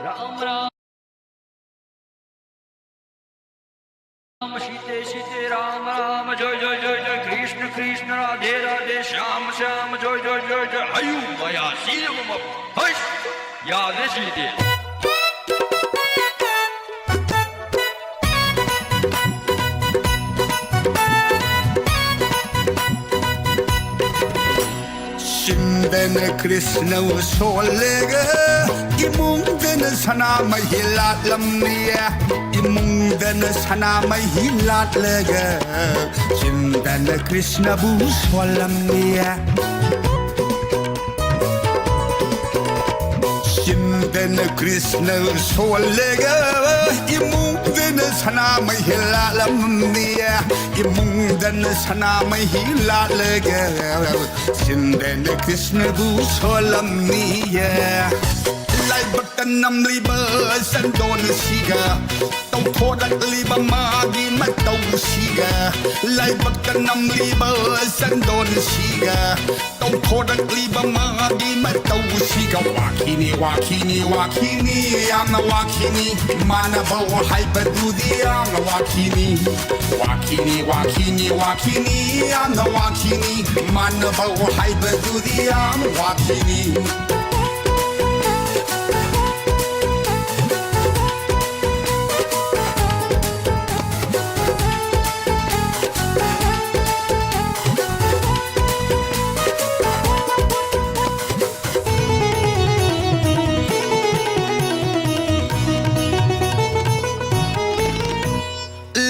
राम राम सीते सीते राम राम जय जय जय जय कृष्ण कृष्ण राधे राधे श्याम श्याम जय जय जय जय हयू मया शीलम हश याद सीते Shindana Krishna solega imungdana sana mahilat lamniya imungdana sana mahilat lega Shindana Krishna bu solamniya Shindana Krishna solega imungdana sana mahilat lamniya imungdana sana mahilat lega Shindana Krishna bu solamniya Lai baktan nam liba sandon siga Tau thodak liba magi matau siga Lai baktan nam liba sandon siga Tau thodak liba magi matau siga Wakini wakini wakini Yang wakini Mana bawa hai badudi Yang wakini Wakini wakini wakini Yang wakini Mana bawa hai badudi Yang wakini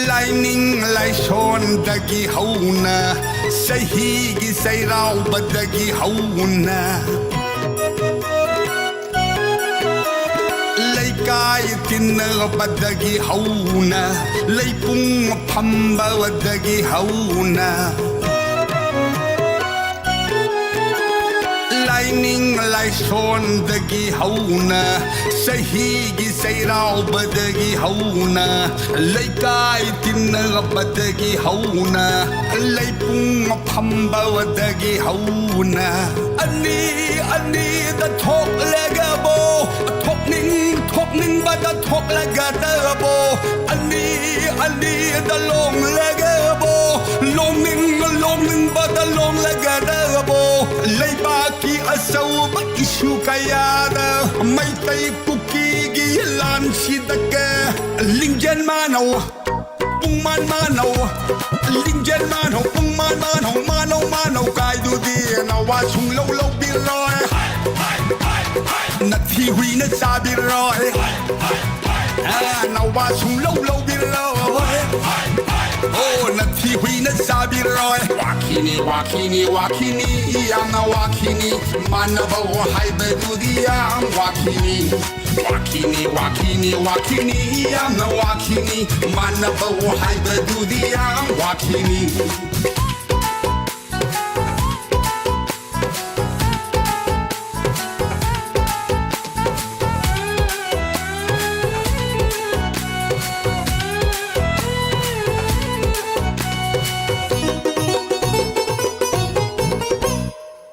Lightning lai son dagi hauna Sahi gi sai rao badagi hauna Lai kai tinna badagi hauna Lai pung phamba badagi hauna Lightning lai son dagi hauna Sahi gi sai rao badagi hauna Lai kai tinna badagi hauna Lai pung phamba badagi hauna Ani da thok lega bo Thok ning ba da thok lega da bo Ani da long lega bo Long ning ba da long lega da bo Lai ba ki asau ba isu kaya da Mai tai kuki gi lan si da ke Lingjan manau Pung man manau Lingjan manau Pung man manau Kai du di na wa chung lâu lâu bi roi Na thi hui na sa bi roi Na wa chung lâu lâu bi roi Oh na thi hui na sa bi roi Wakini wakini wakini Yang na wakini Mana ba wa hai ba du di yang wakini Wakini wakini wakini Yang na wakini Mana ba wa hai ba du di yang wakini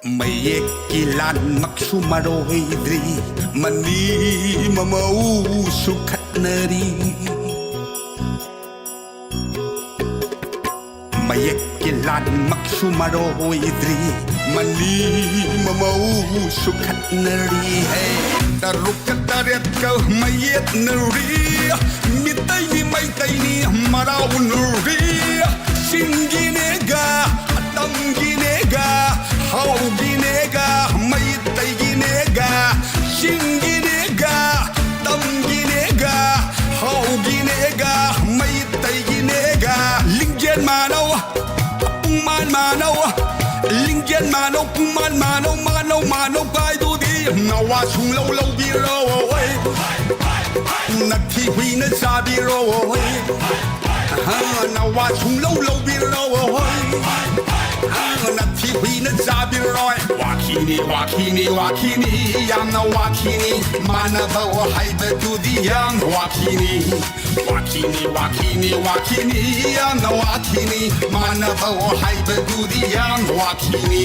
Mayek kilan maksumaroidri Mani mamau sukat nari Mayek kilan maksumaroidri Mani mamau sukat nari Hey, tarukat taret kau mayet nari Mitay ni maytay ni maraw nari Singgi nega, atamgi nega How ginega, mai tai ginega, sing ginega, tam ginega, how ginega, mai tai ginega, lingjan manau, pung man manau, lingjan manau, pung man manau, pai du di, na wa chung lâu lâu bi ro, na thi hui na sa bi ro, na wa chung lâu lâu bi ro. Na thi hui na sa bi roi Wakini wakini wakini Yang na wakini Mana ba wa hai ba du di yang wakini Wakini wakini wakini Yang na wakini Mana ba wa hai ba du di yang wakini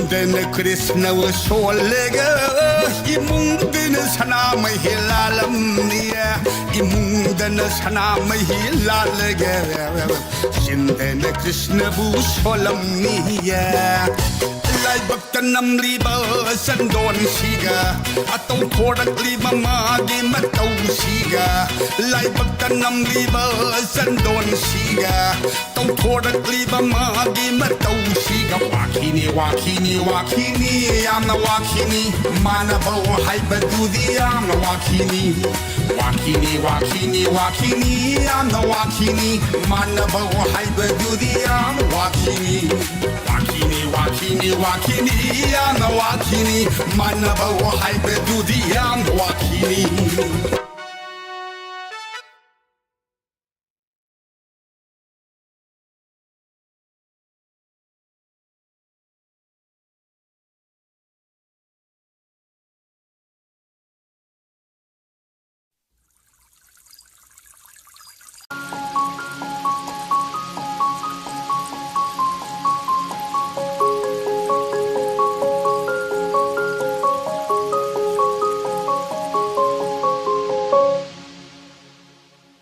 이문드는 크리스나와 솔레가 이문드는 사나마 힐랄람니야 이문드는 사나마 힐랄레가 신데는 크리스나부 솔람니야 Laibakta namliba sandon siga Atong thorak liba magi mataw siga Laibakta namliba sandon siga Tong thorak liba magi mataw siga Wakini wakini wakini Amna wakini Manabo haiba dudi amna wakini Wakini wakini wakini Amna wakini Manabo haiba dudi amna wakini Wakini wakini wakini amna wakini Manabo haiba dudi amna wakini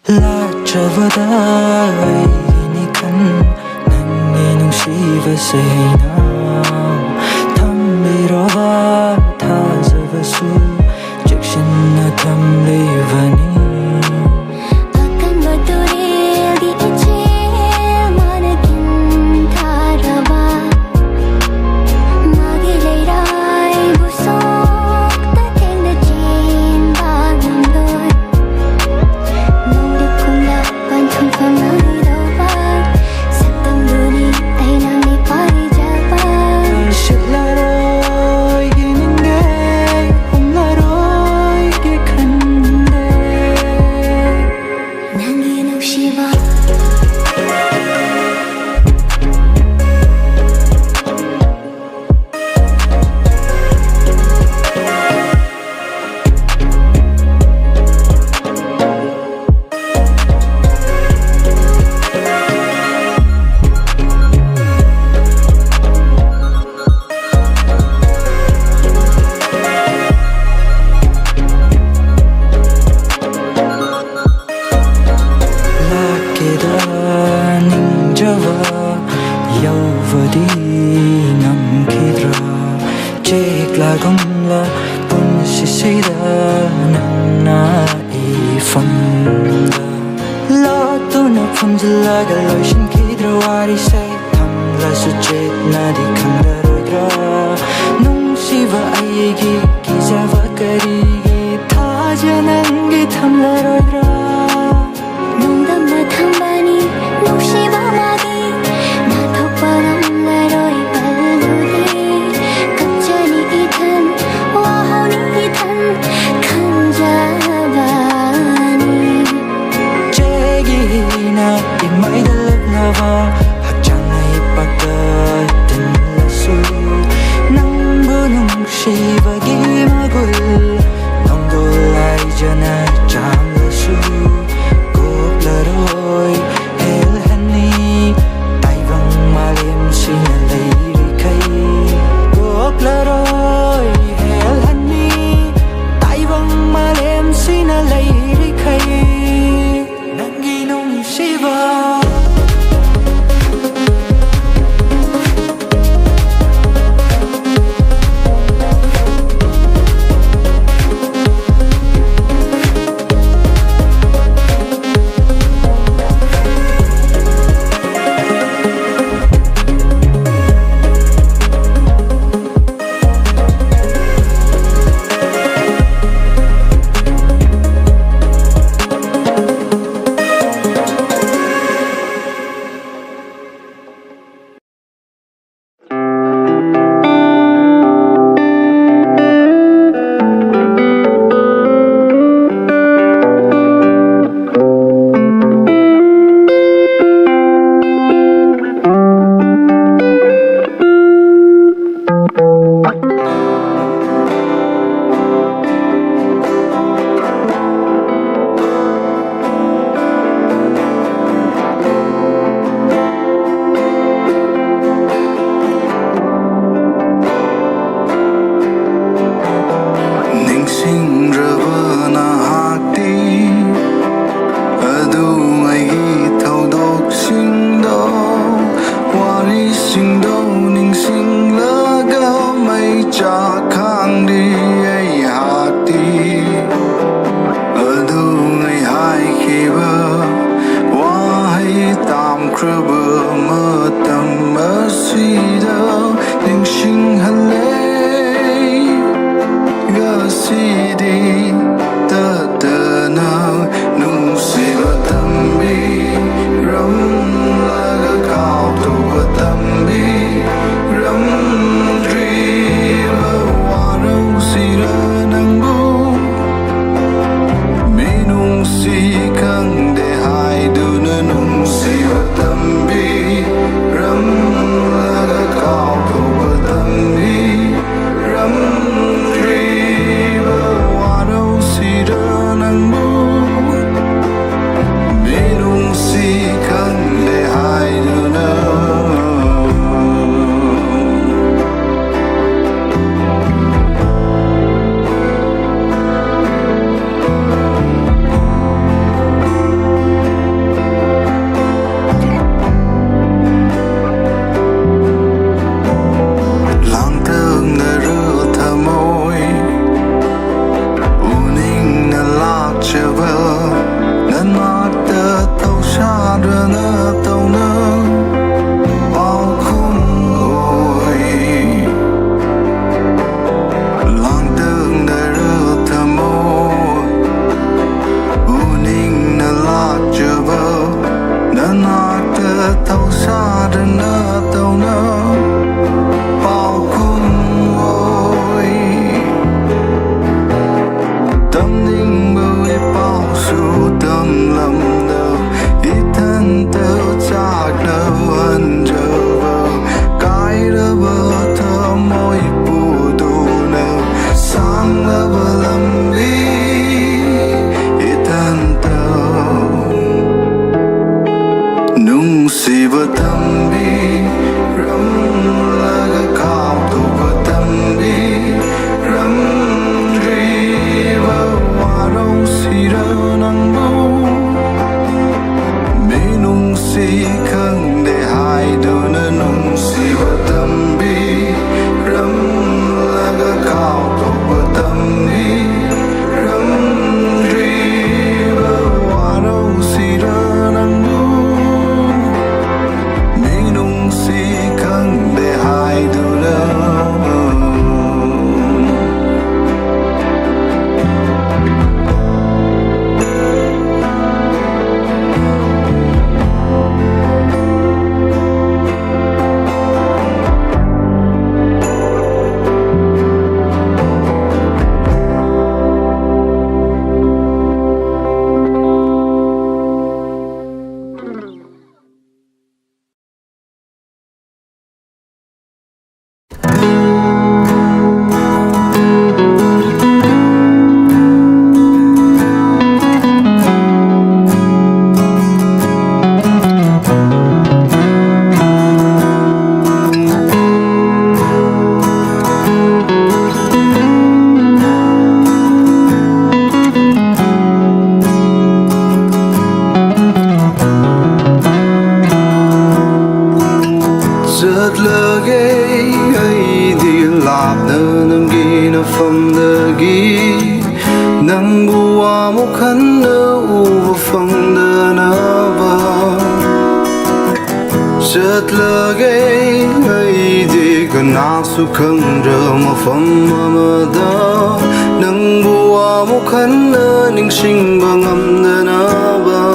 ꯂꯥꯛꯆꯕꯗ ꯑꯩꯒꯤꯅꯤ ꯈꯟ ꯅꯪꯒꯤ ꯅꯨꯡꯁꯤꯕ ꯁꯩꯅ ꯊꯝꯕꯤꯔꯕ ꯊꯥꯖꯕꯁꯨ ꯆꯦꯛꯁꯤꯟꯅ ꯊꯝꯂꯤꯕꯅꯤ ꯑꯀꯟꯕ ꯇꯨꯔꯦꯜꯒꯤ ꯏꯆꯦꯜ ꯃꯥꯅ ꯀꯤꯟꯊꯥꯔꯕ ꯃꯥꯒꯤ ꯂꯩꯔꯥꯏꯕꯨ ꯁꯣꯛꯇ ꯊꯦꯡꯅ ꯆꯦꯟꯕ ꯉꯝꯂꯣꯏ ꯆꯦꯛꯂꯥꯒꯨꯝꯂ ꯄꯨꯟꯁꯤꯁꯤꯗ ꯅꯪꯅ ꯏꯐꯝꯗ ꯂꯣꯠꯇꯨꯅ ꯐꯝꯖꯤꯜꯂꯒ ꯂꯣꯏꯁꯤꯟꯈꯤꯗ꯭ꯔ ꯋꯥꯔꯤꯁꯦ ꯊꯝꯂꯁꯨ ꯆꯦꯠꯅꯗꯤ ꯈꯪꯂꯔꯣꯏꯗ꯭ꯔꯥ ꯅꯨꯡꯁꯤꯕ ꯑꯩꯒꯤ ꯀꯤꯖꯕ ꯀꯔꯤꯒꯤ ꯊꯥꯖꯅꯪꯒꯤ ꯊꯝꯂꯔꯣꯏꯗ꯭ꯔꯥ 농담만 탐만이 묵시바 마디 나톡바 남나로이 발루디 갑자기 이탄 와호니 이탄 간자바니 제기나 이마이들 러버 학장의 입밖에 들렸수 낭부 농시바기 마굴 농도 라이전에 잠들수 matam asida ningsinghale gasidi tatana nungsiba tambi ramlaga kautuba tambi ramdriba warusira nangbu minungsi kangde haiduna nungsiba tambi ramlaga kautuba tambi ramdriba warusira nangbu minungsi kangde haiduna lang thương na rửa thơ môi uning na lạc chờ vơ nên mắt tơ tàu xa đưa nơ tàu nơ bao khung ôi lang thương na rửa thơ môi uning na lạc chờ vơ nên mắt tơ tàu xa đưa nơ tàu nơ bao khung ôi tâm linh bơi bao su tâm lầm đâu ít thân tơ chạc đâu ân chờ vợ cái đơ vợ thơ môi bù tù nâu sang lơ vợ lâm đi ít thân tơ nung si vợ tâm bi ram laga cao tu vợ tâm bi ram driva warau sira nang bu minung si khang de hai do na nung si vợ tâm bi ram laga cao tu vợ tâm bi ram driva warau sira nang bu minung si khang de hai do na rất là ghê ấy đi làm nơ nâng ghi nơ phẩm nơ ghi nâng bùa một khăn nơ u vô phẩm nơ nơ bờ rất là ghê ấy đi gần áo su khăn rơ mà phẩm mơ đơ nâng bùa một khăn nơ ninh sinh bằng âm nơ nơ bờ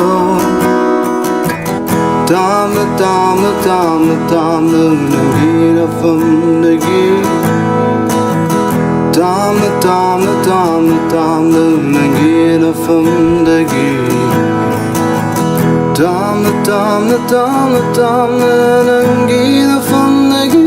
tam na tam na tam na tam na nagi na phẩm nagi tam na tam na tam na tam na nagi na phẩm nagi tam na tam na tam na tam na nagi na phẩm nagi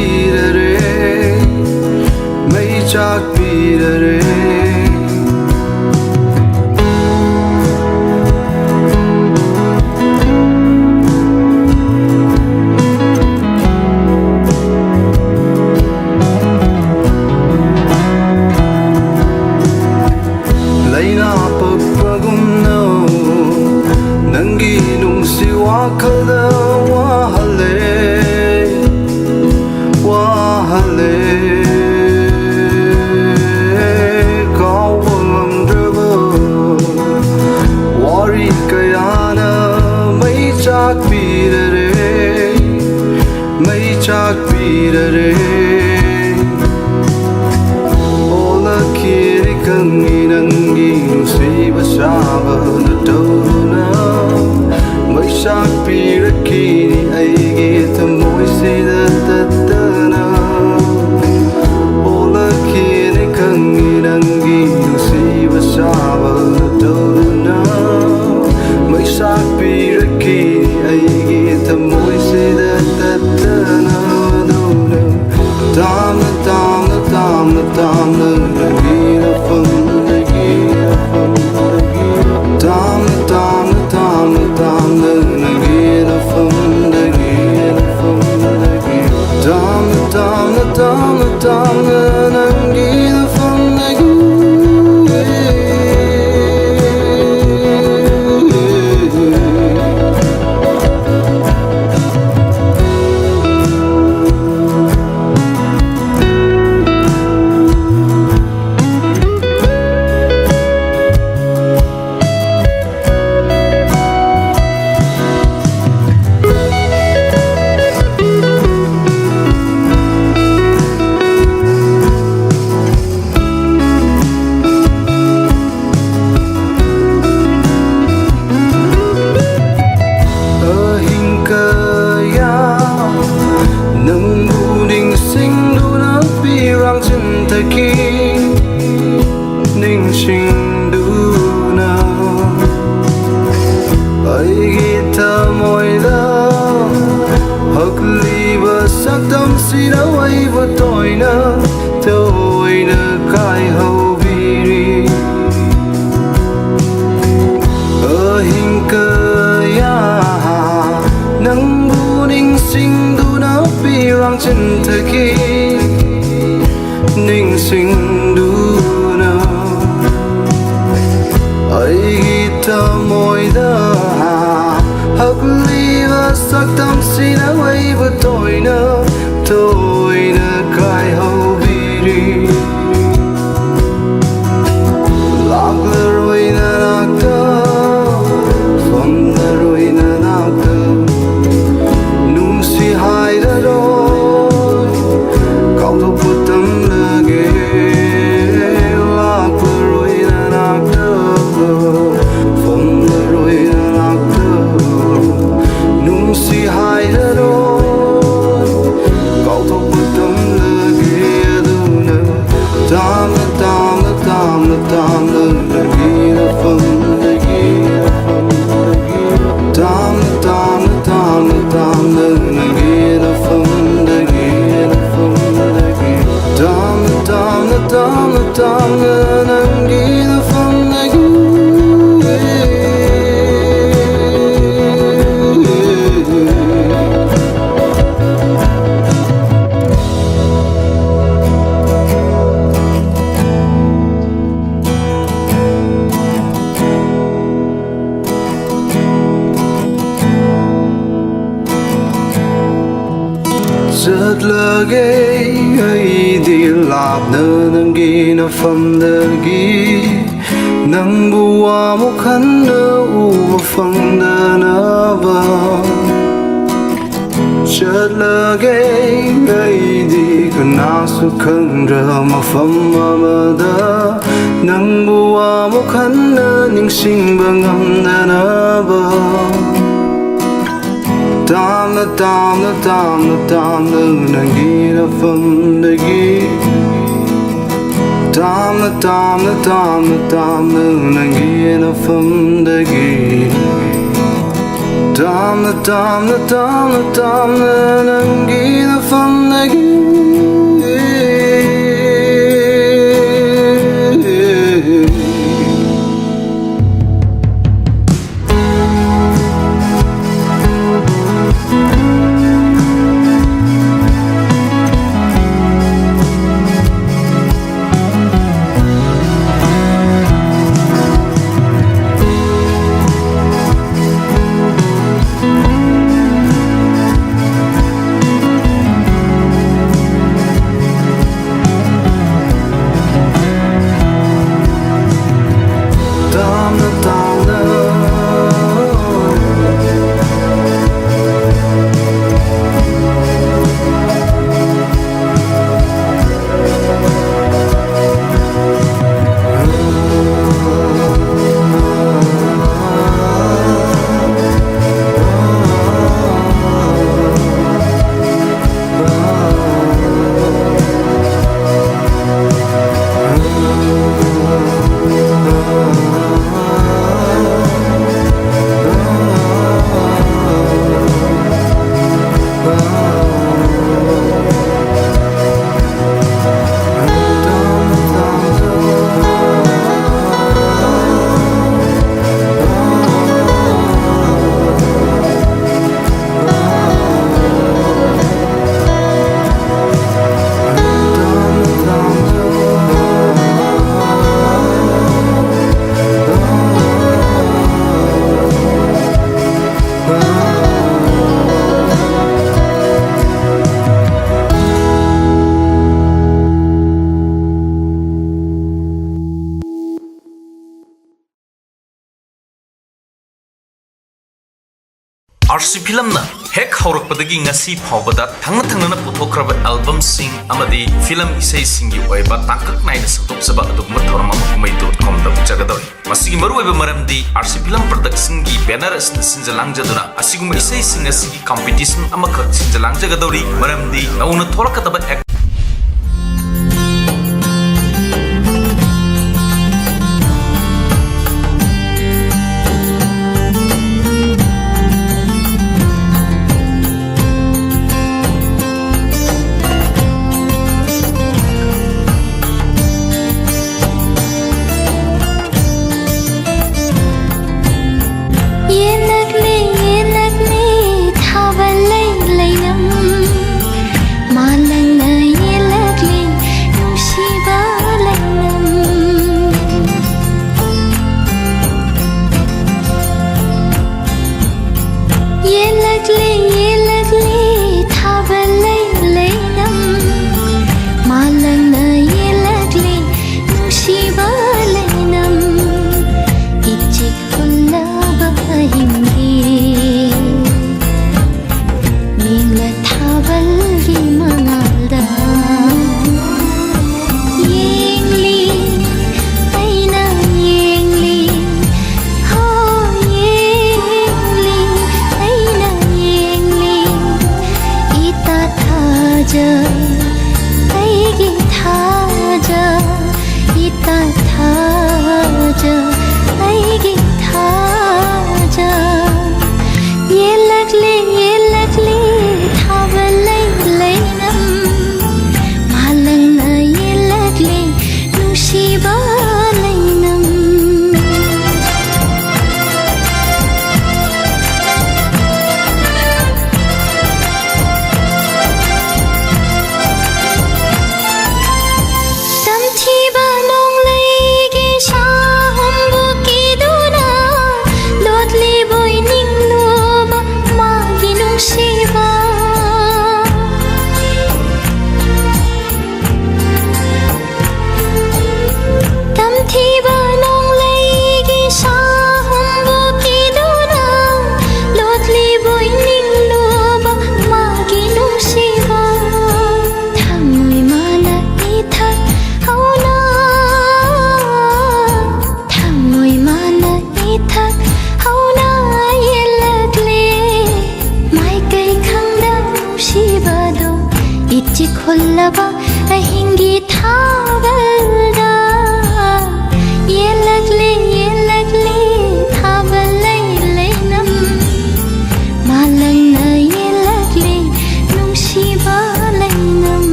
ꯆꯥꯛꯄꯤꯔꯔꯦ ꯃꯩ ꯆꯥꯛꯄꯤꯔꯔꯦ ꯂꯩꯅꯥ ꯄꯛꯄꯒꯨꯝꯅ ꯅꯪꯒꯤ ꯅꯨꯡꯁꯤ ꯋꯥꯈꯜꯗ 와할래 가오고 맘들고 와리 까야나 mây 작비르래 mây 작비르래 올라키리 강이 난기 누시바 샤바나 도나 mây 작비르키니 아이게 thầm xìa tătăna 올라키리 강이 난기 누시바 샤바나 도나 mây 작비르키니 아이게 thầm xìa tătăna Damna nagina fam nagina fam Damna nagina fam nagina fam Damna nagina fam ningsingduna aigi thamoida hakliba sakdam sira waiba toina kai haubiri ahinkaya nangbu ningsingduna pirang chintaki ningsingduna aigi thamoida hakliba sakdam sina waiba toina kai haubiri laklaroina nakta famlaroina nakta nungsi haidaro kautokpa tamlage laklaroina nakta famlaroina nakta nungsi haidaro kautokpa tamlage aduna tamna nagina fam nagina fam tamna nagina fam nagina fam tamna nagina fam Zatlage aidi labna nangina famdagi nangbu amukhanna uwa fangdanaba Zatlage aidi kanasu khandra mafam amada nangbu amukhanna ningsingba ngamdanaba Damna nagina fam nagi Damna nagina fam nagi Damla, damla, damla, damla Nangi nafamdagi RC Filmna hek haurakpadagi ngasi phawbada thangna thangna puthokraba album sing amadi film isai singi oiba takak naina santokjaba adugma thorma makumai.com da jagadori masigi maru oiba maramdi RC Film production gi banner asna sinjalangjaduna asiguma isai singa sigi competition amakha sinjalangjagadori maramdi nauna thorakataba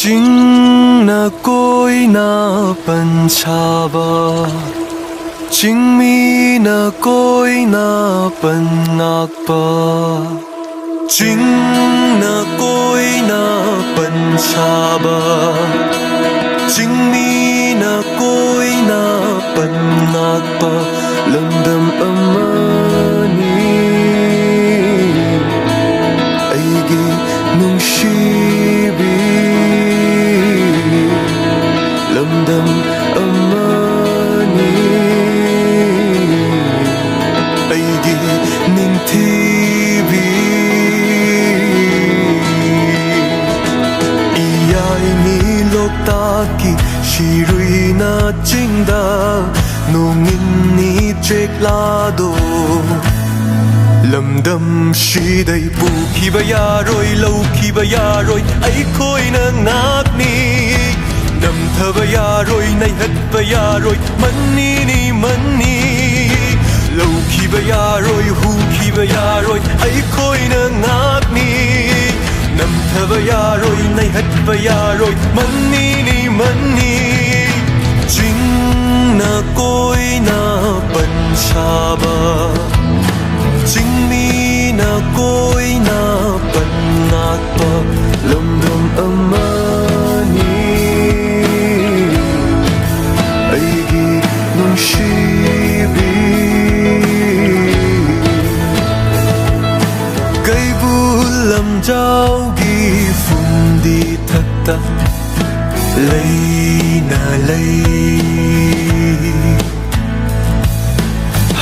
Ching na koi na panchaba Ching mi na koi na panakpa Ching na koi na panchaba Ching mi na koi na panakpa Lamdam amani Aigi nungsibi Lamdam amani Aigi ningtibi Iyay ni loktaki Shirui na chingda Nungin ni treklado Lamdam shiday Pukiba yaroy Laukiba yaroy Ay ko'y nangakni Namthaba yaroy Naihatba yaroy Manni ni manni Laukiba yaroy Hukiba yaroy Ay ko'y nangakni Namthaba yaroy Naihatba yaroy Manni ni manni Ching na ko'y na panchaba Ching mi na ko'y na panakpa Lamdam amani Aigi nungsibi Gaibu lamjaugi fundi thakta Lay na lay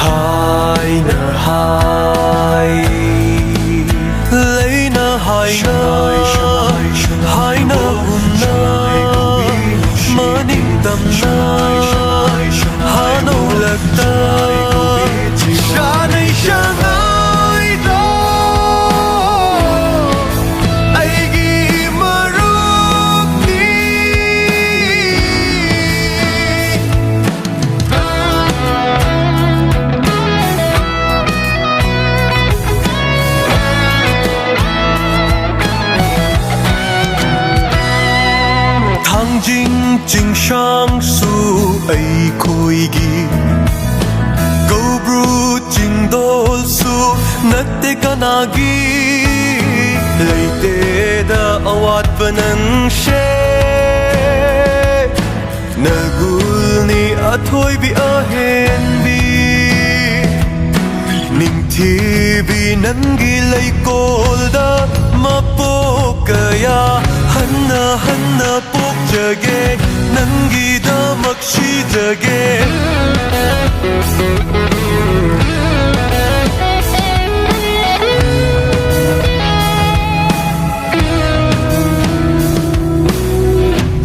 Hai na hai Lay na hai na Hai na hunna Maning tam na Hano lagta Shanay shanay do Aigi marupni Jing jing shang su ai khoi gi Go bru jing dol su natte kanagi Leite da awat panan she Nagul ni athoy bi ahen bi Ning thi bi nangi lay kol da mapokaya Hanna hanna pokjage nangi da makshi jage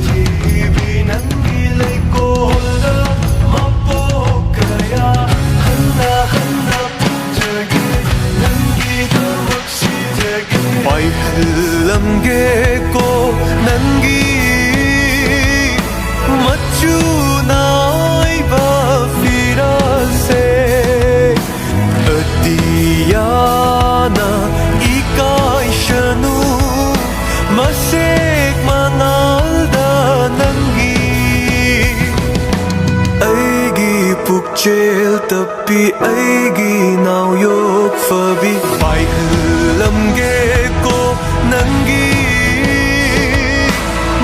Tibi nangi lay kolda mapokaya Hanna hanna pokjage nangi da makshi jage Pai lamge ko nangi machu nai ba firase adiyana ikai shanu masek manalda nangi aigi pukchel tapi aigi naw yok fabi pai lamge ko nangi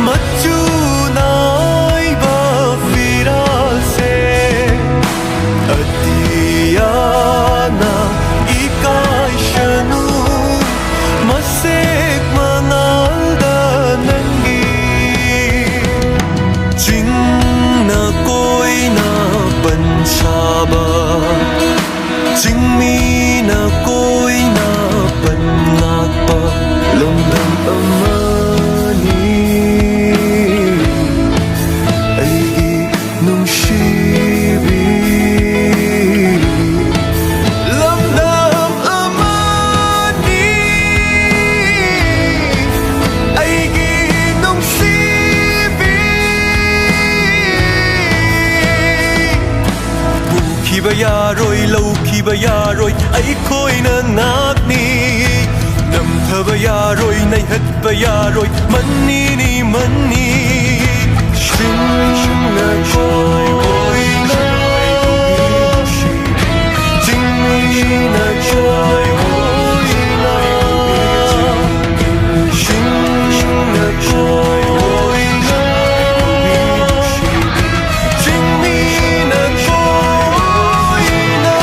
machu nai ba firase adiyana ikai shanu masek manalda nangi Ching na koi na panchaba Ching mi na koi na panakpa Lamdam amani Aigi nungsibi Lamdam amani Aigi nungsibi Bukiba yaroy Laukiba yaroy Ay ko'y nangakni Namthaba yaroy Naihat ꯍꯥꯏꯕ ꯌꯥꯔꯣꯏ ꯃꯅꯤꯅꯤ ꯃꯅꯤ ꯆꯤꯡꯅ ꯀꯣꯏ ꯑꯣꯏꯅ ꯆꯤꯡꯃꯤꯅ ꯀꯣꯏ ꯑꯣꯏꯅ ꯆꯤꯡꯅ ꯀꯣꯏ ꯑꯣꯏꯅ ꯆꯤꯡꯃꯤꯅ ꯀꯣꯏ ꯑꯣꯏꯅ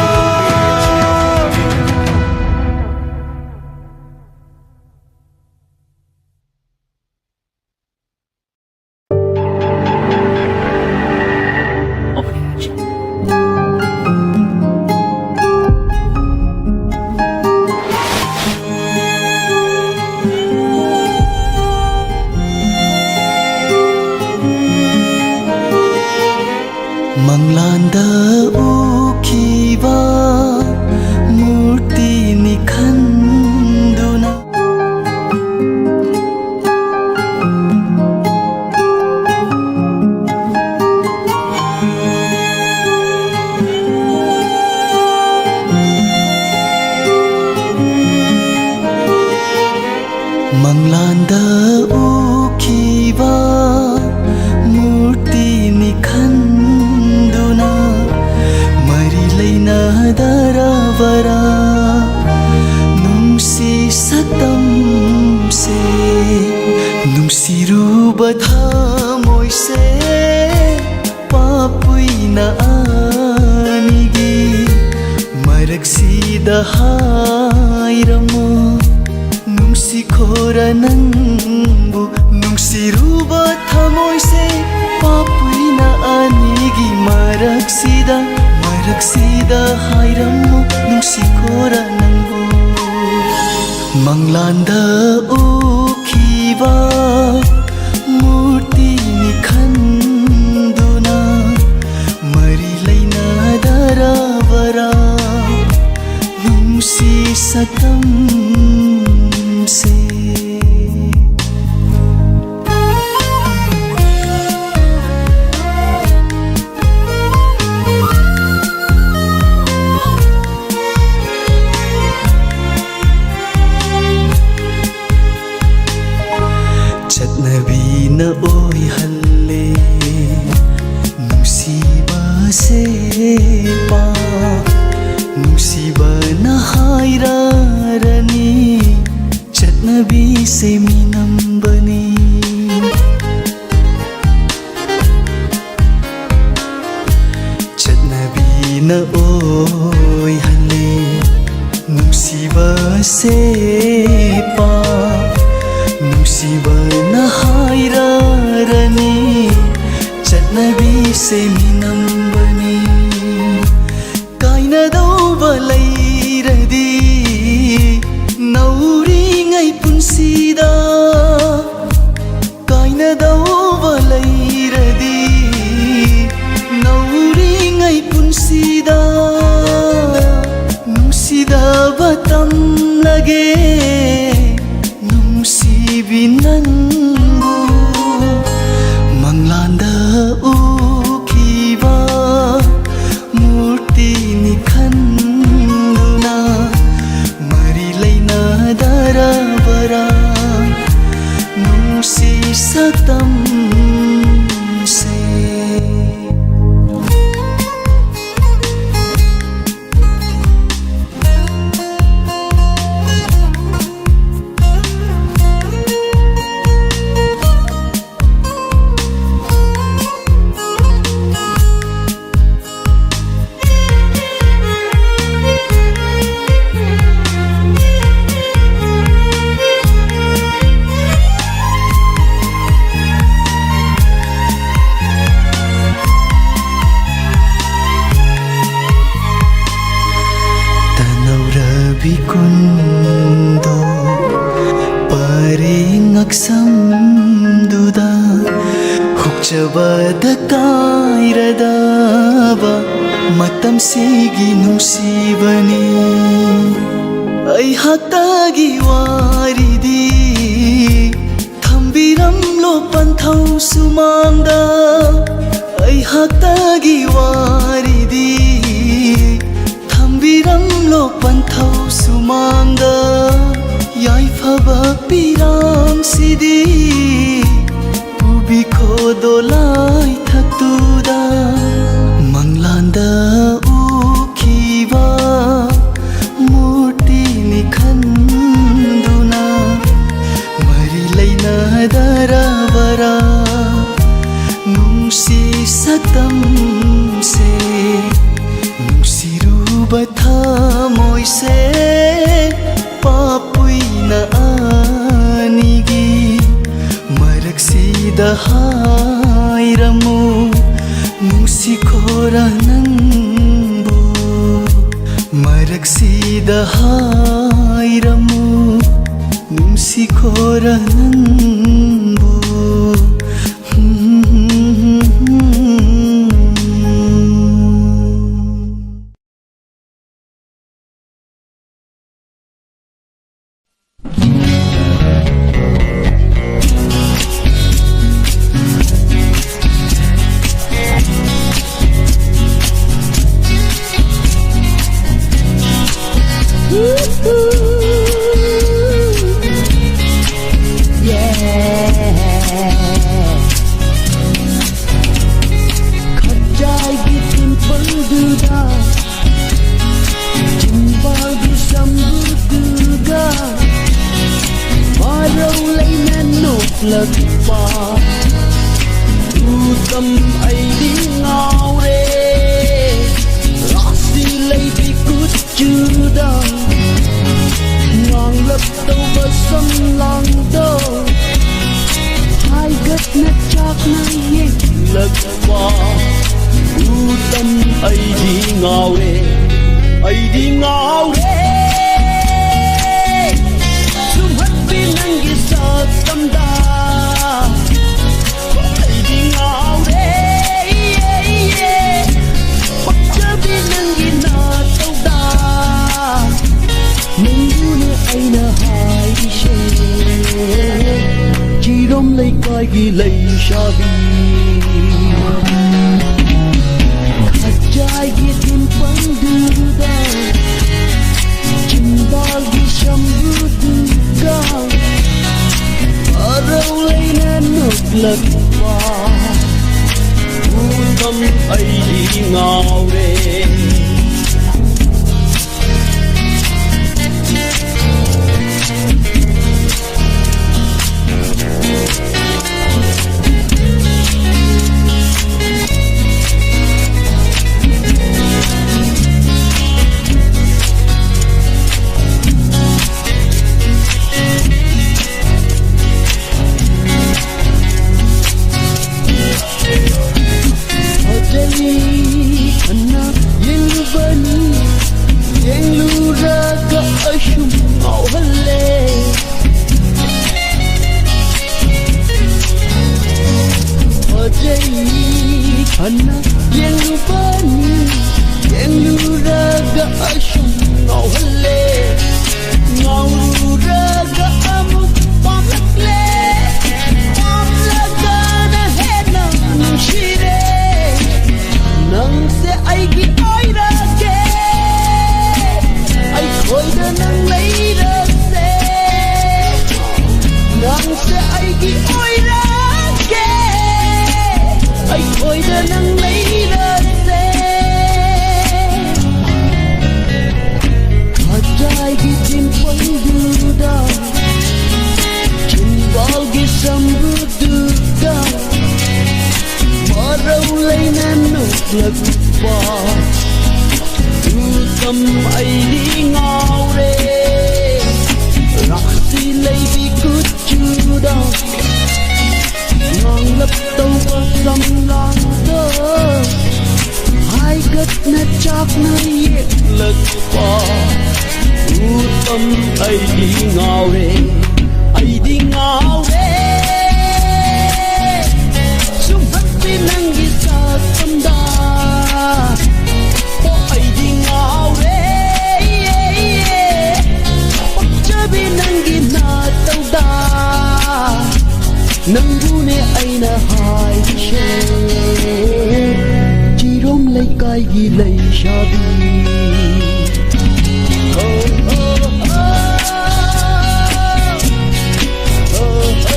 Manglanda ukiba murti ni khanduna Manglanda ukiba murti ni khanduna mari leina daravara nungsi satam se nungsiruba thamoi se papuina anigi maraksida hairamo nungsi khora nangbu nungsiruba thamoi se papuina anigi maraksida hairamo nungsi khora nangbu Manglanda ukhiba murti ni khanduna mari leina daravara nungsi satam se Chatnabina oi halle nungsiba se pa nungsiba na hairarani Chatnabi se minambani Chatnabina oi halle nungsiba se pa nungsiba na hairarani Chatnabi se minambani kaina dauba leiradi nauringai punsida kaina dauba leiradi nauringai punsida nungsida batam lage nungsibi nangu Manglanda ukiba murti ni khanduna mari leina daravara nungsi satam se Bikundo paringaksamduda hukchabada kairadaba matamsigi nungsibani ai haktagi waridi thambiramlo panthau sumangda ai haktagi waridi thambiramlo panthau sumangda yaifaba pirang ꯁꯤꯗꯤ ꯎꯕꯤ ꯈꯣꯗꯣꯂꯥꯏ ꯊꯛꯇꯨꯗ ꯃꯪꯂꯥꯟꯗ ꯎꯈꯤꯕ ꯃꯨꯔꯇꯤꯅꯤ ꯈꯟꯗꯨꯅ ꯃꯔꯤ ꯂꯩꯅꯗꯔꯕꯔꯥ ꯅꯨꯡꯁꯤ ꯁꯛꯇꯝꯁꯦ ꯅꯨꯡꯁꯤꯔꯨꯕ ꯊꯃꯣꯏꯁꯦ ꯄꯥꯄꯨꯏꯅ ꯑꯅꯤꯒꯤ ꯃꯔꯛꯁꯤꯗ ꯍꯥꯏꯔꯝꯃꯨ ꯅꯨꯡꯁꯤꯈꯣꯔ ꯅꯪꯕꯨ ꯃꯔꯛꯁꯤꯗ ꯍꯥꯏꯔꯝꯃꯨ ꯅꯨꯡꯁꯤꯈꯣꯔ ꯅꯪꯕу Nangune aina haishe Jirom laikai gi lai shabi Oh oh oh Oh oh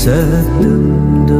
ꯁꯛꯇꯝꯗꯣ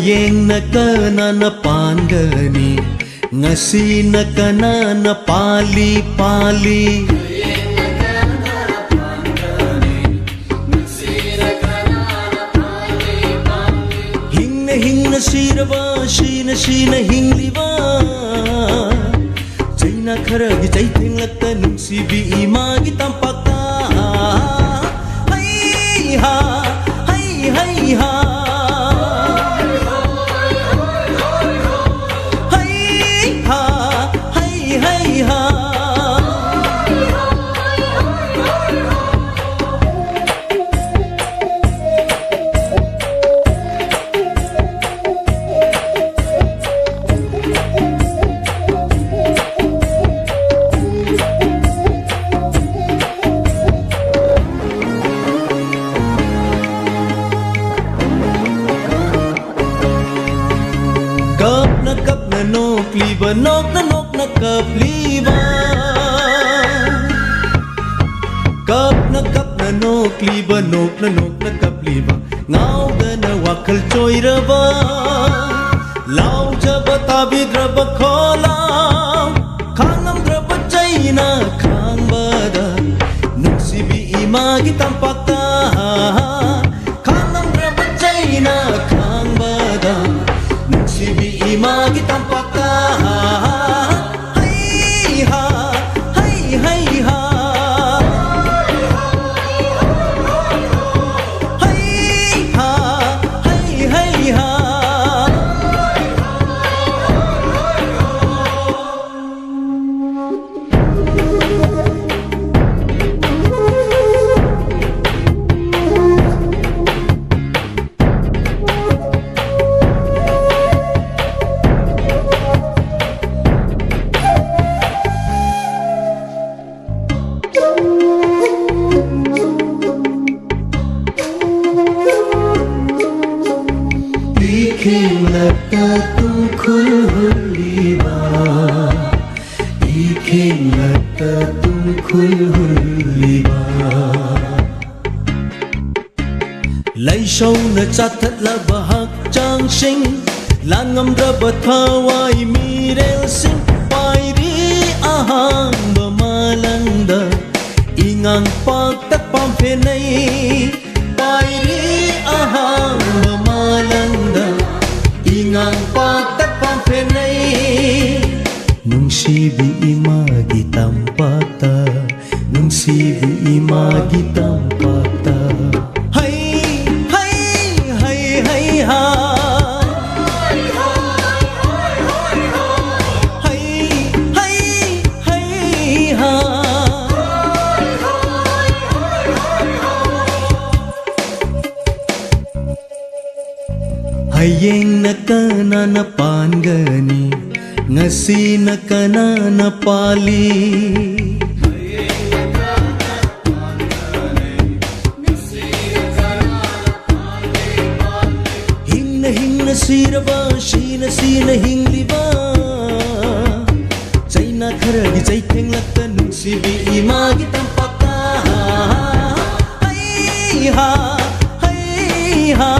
Hayeng na kanana pangani Ngasi na kanana pali-pali Hingna siraba shina hingliba Jaina kharagi jaitheng lakta nungsibi imagi tampakta Hai ha hai ha Nok na kapliba Kap na nok liba Nok na kapliba Ngao da na wakal choy raba Lao jaba tabid raba kholau Khangam raba chayna khang bada Nuksibi imagi tampakta Khangam raba chayna khang bada Nuksibi imagi tampakta Sâu na cha thật là bà hạc trang sinh Lan ngâm ra bà thawai mi rel sinh Pai ri ahang bà ma lang da Ingang pak tak pam phe nay Pai ri ahang bà ma lang da Ingang pak tak pam phe nay Nung si bi imagi tampata Nung si bi imagi tampata Hayeng na kanana pangani Ngasi na kanana pali Hingna siraba shina hingliba Jaina kharagi jaitheng lakta nungsibi imagi tampakta Hai ha hai ha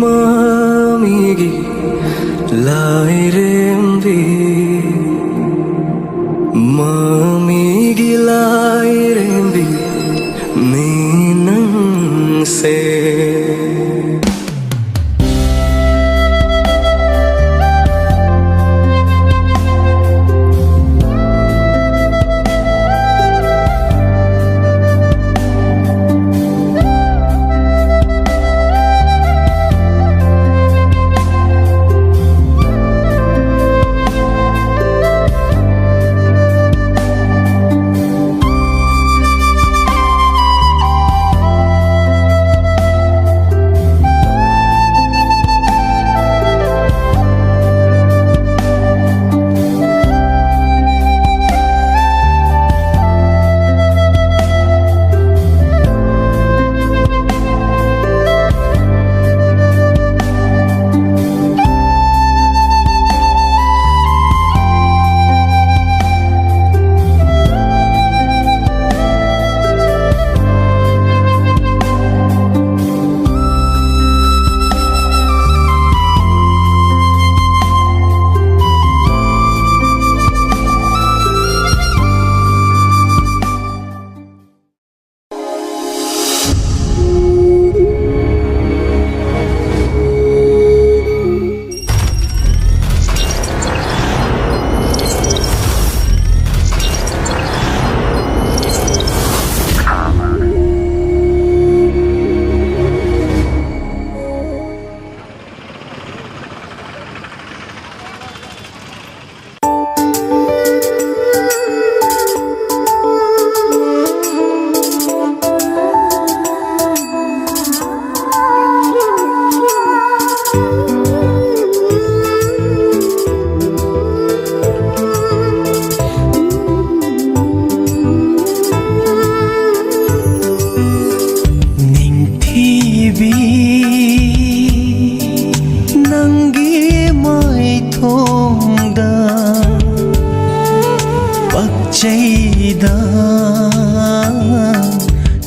mami lai rembi mami lai rembi ninang se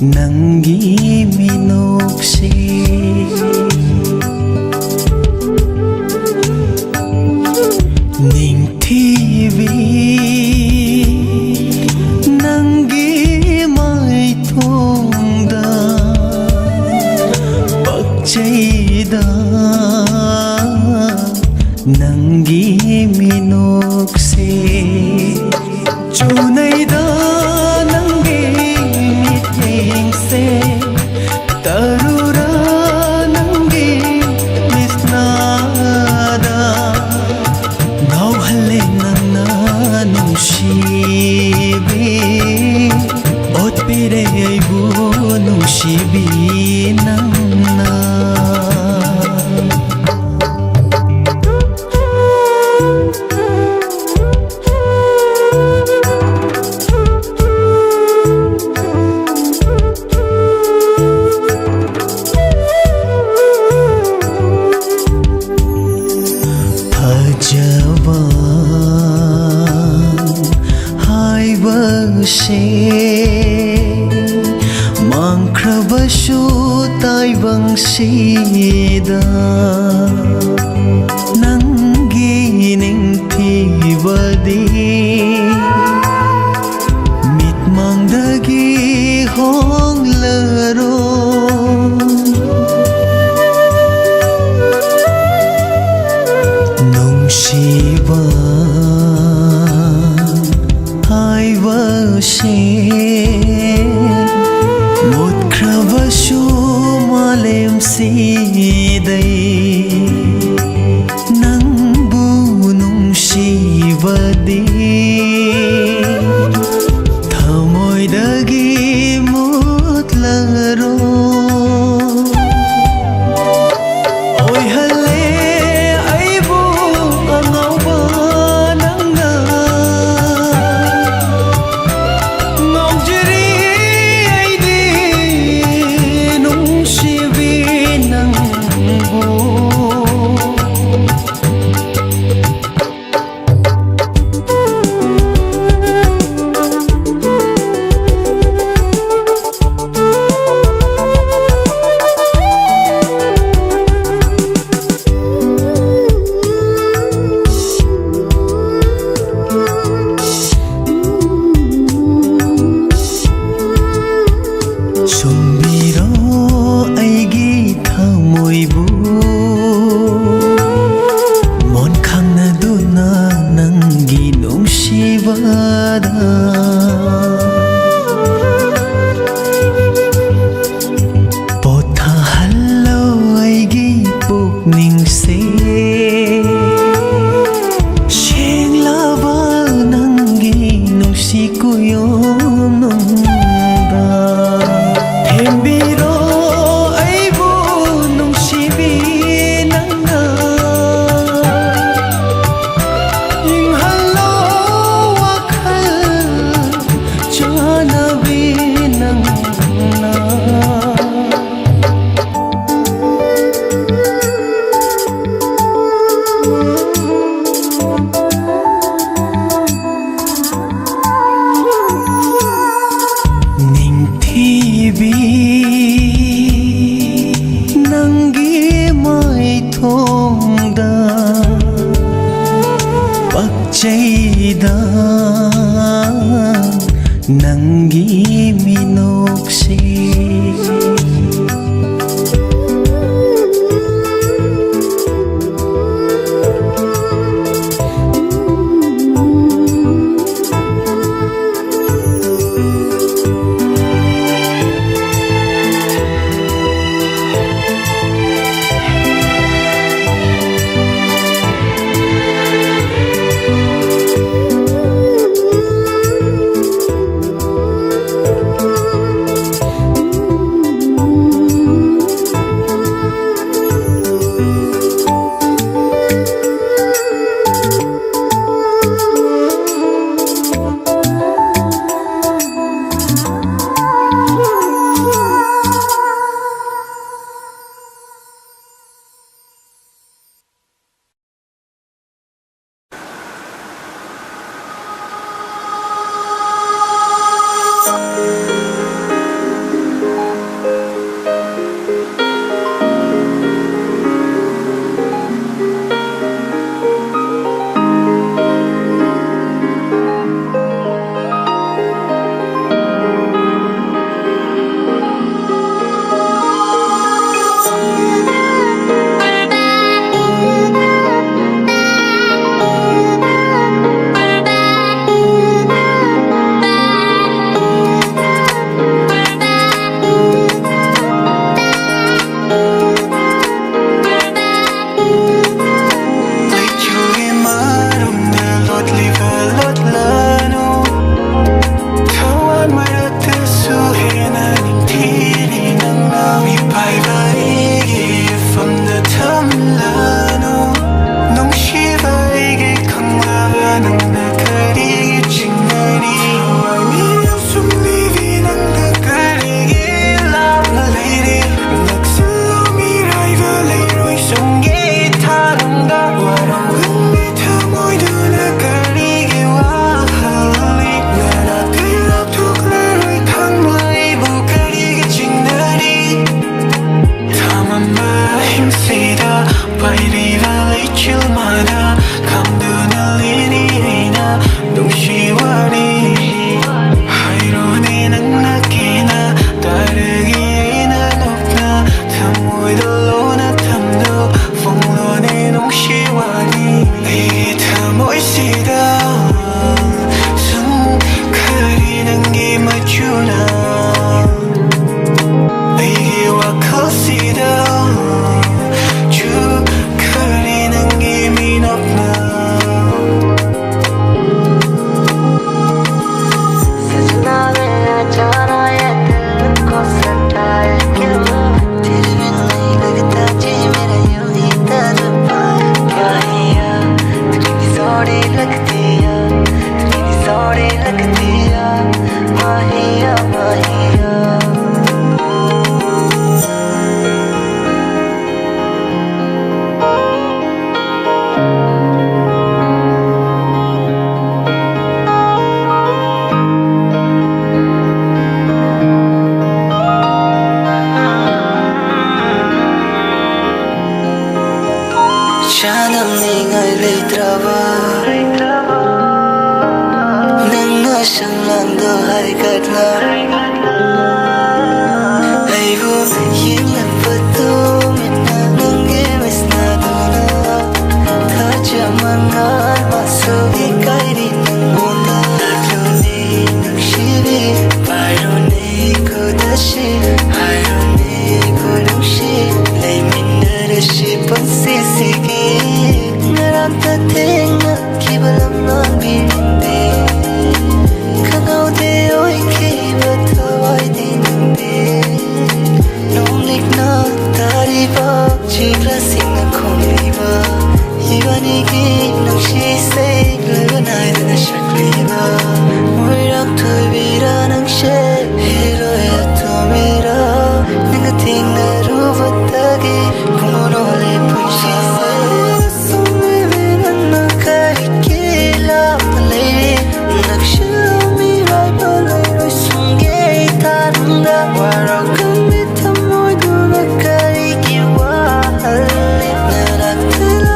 Nangi minoksi Ning TV Nangi mai thongda Bakchaida Nangi minoksi Chunaida Tarura nangi misnada Nauhale nana nungsibi Otpire aibu nungsibi nana Mangkrabashu taibang sida Nangi ningtibadi Mitmangdagi honglaro Nungshiba Mutkrabashu malem sidai Nangbu nungshibadi Thamoidagi mutlaro Oi hale aibu angauba nangna Ngaujiri aidi nungsibi nangbu ꯄꯨꯛꯅꯤꯡꯁꯦ ꯁꯦꯡꯂꯕ ꯅꯪꯒꯤ ꯅꯨꯡꯁꯤ ꯀꯨꯌꯣꯝꯅꯨꯡꯗ ꯊꯦꯝꯕꯤꯔꯣ ꯑꯩꯕꯨ ꯅꯨꯡꯁꯤꯕꯤ ꯅꯪꯅ ꯏꯪꯍꯜꯂꯣ ꯋꯥꯈꯜ ꯆꯥꯅꯕꯤ ꯅꯪꯅ ꯅꯤꯡꯊꯤꯕꯤ ꯅꯪꯒꯤ ꯃꯥꯏꯊꯣꯡꯗ ꯄꯛꯆꯩꯗ ꯅꯪꯒꯤ ꯃꯤꯅꯣꯛꯁꯦ ꯆꯥꯅꯝꯅꯤꯉꯥꯏ ꯂꯩꯇ꯭ꯔꯕ ꯅꯪꯅ ꯁꯪꯂꯥꯟꯗꯣ ꯍꯥꯏꯒꯠꯂ ꯑꯩꯕꯨ ꯌꯦꯡꯂꯛꯄꯗꯣ ꯃꯤꯠꯅ ꯅꯪꯒꯤ ꯃꯤꯠꯁꯅꯗꯨꯅ ꯊꯥꯖꯃꯉꯥꯜ ꯃꯥꯁꯨ 이까이리 nangona 나도네 능실이 바로네 고다시 하요네 고능시 레민나르시 ꯅꯨꯡꯁꯤꯒꯤ ꯉꯔꯥꯡꯇ ꯊꯦꯡꯅꯈꯤꯕ ꯂꯝꯂꯥꯟꯕꯤꯔꯝꯗꯦ ꯈꯪꯍꯧꯗꯦ ꯑꯣꯏꯈꯤꯕ ꯊꯋꯥꯏꯗꯤ ꯅꯪꯗꯦ ꯅꯣꯡꯂꯤꯛꯅ ꯇꯥꯔꯤꯕ ꯆꯤꯡꯂꯁꯤꯡꯅ ꯈꯣꯡꯂꯤꯕ 이번이기 낚시세 그나이드나 샤클리바 무이락 토비라 낭셰 헤로에 토미라 내가 팅나루 부탁이 부모노래 푸시세 소매면 나가리킬라 달리 낚시미 라이벌레로 숨게 다룬다 와라고 밑에 모두 나가리기와 할래 나락들어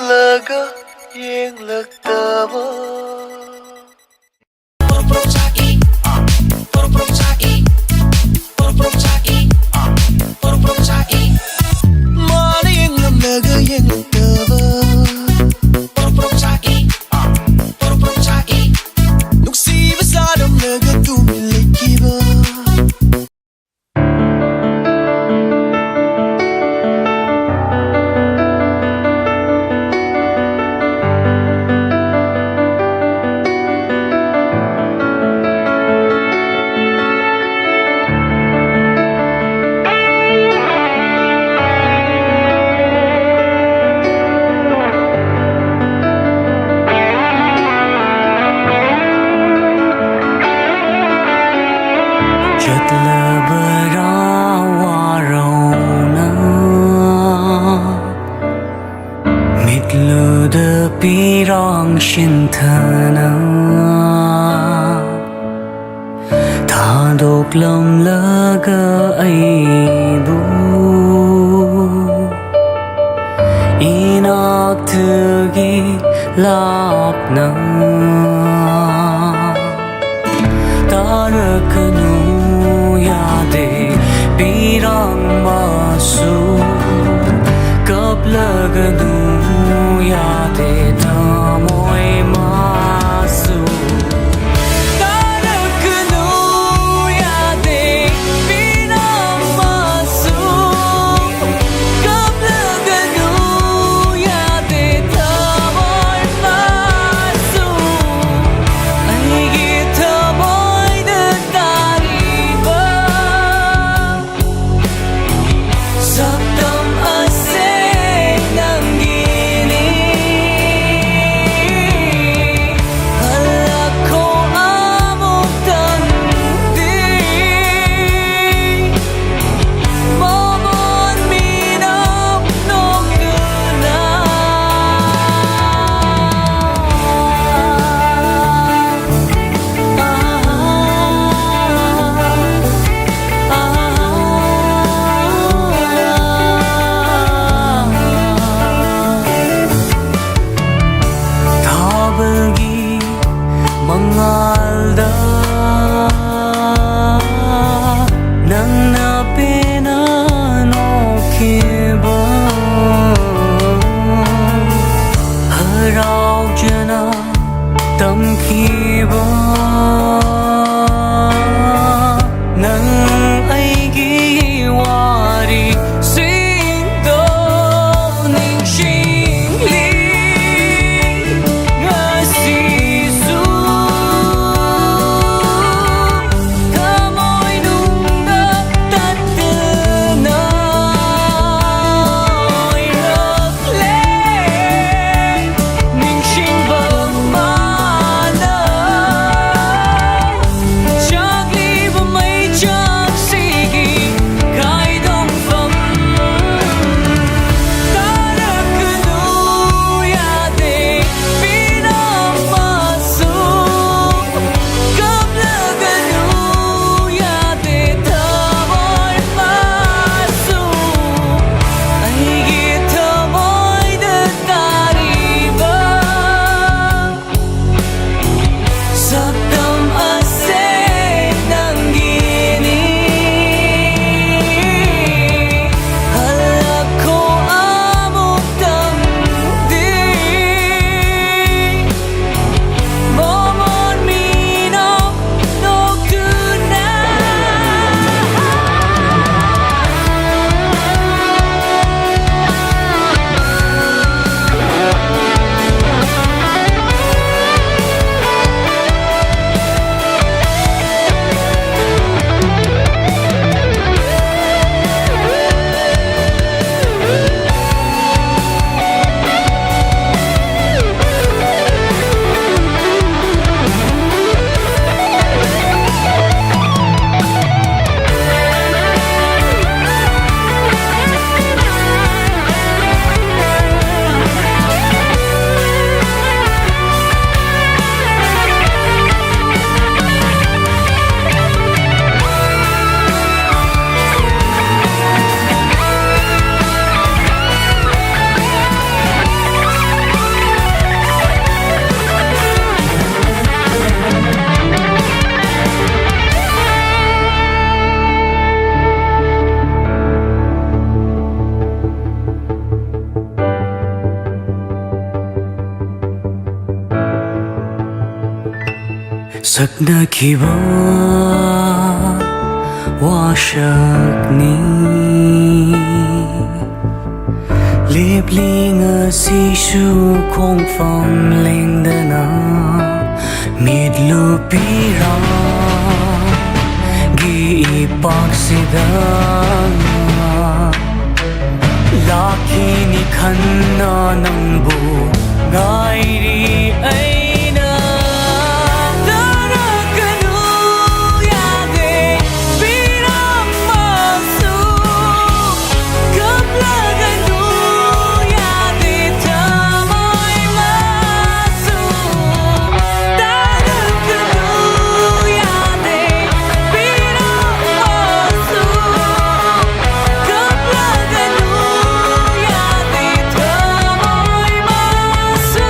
ꯅꯣꯛꯂꯒ ꯌꯦꯡꯂꯛꯇꯕ ꯃꯥꯅ ꯌꯦꯡꯂꯝꯂꯒ ꯌꯦꯡꯂꯛꯇꯕ ꯅꯨꯡꯁꯤꯕ ꯁꯥꯔꯝꯂꯒ ꯇꯨꯃꯤꯟ ꯂꯩꯈꯤꯕ ꯁꯤꯟꯊꯅ ꯊꯥꯗꯣꯛꯂꯝꯂꯒ ꯑꯩꯕꯨ 이낙트기 랍나 따르크누 야데 비랑 마수 갑라그누 야데 나모이 마수 따르크누 야데 비랑 마수 갑라그누 야데 나모이 마수 아이기 타모이는 따리바 삭담 아세 남기니 saknakiba washakni Lieblinge sishu kong phong lengdana midlupira gi ipagsidanga lakini khanna nangbu ngairi aina tarakanu yade biramasu kaplaganu yade tamai masu tarakanu yade biramasu kaplaganu yade tamai masu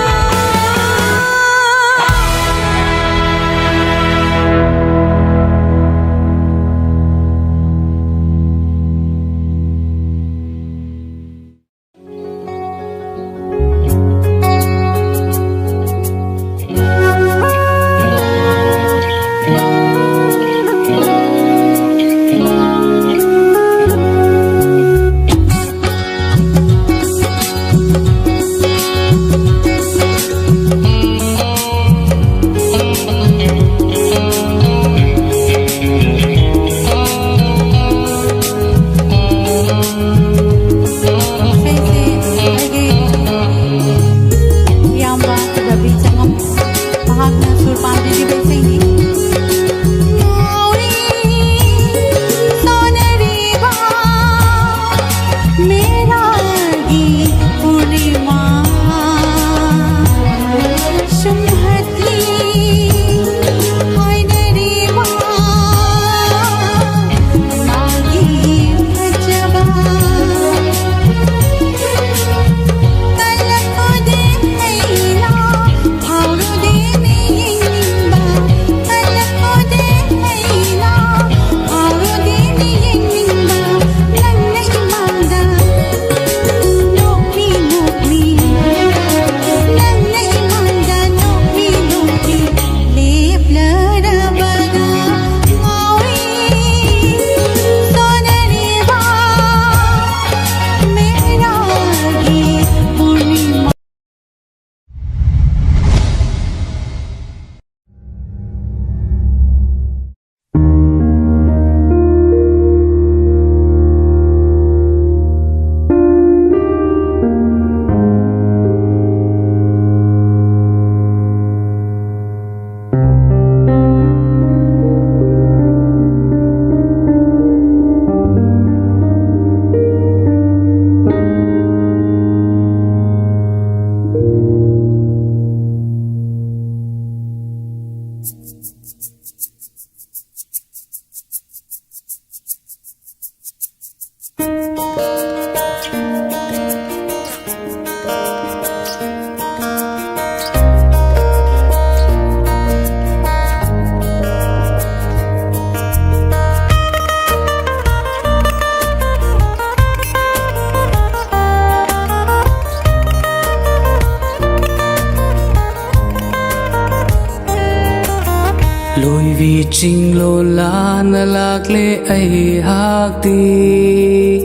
lôi vì trình lô la na lạc lệ ai hạc đi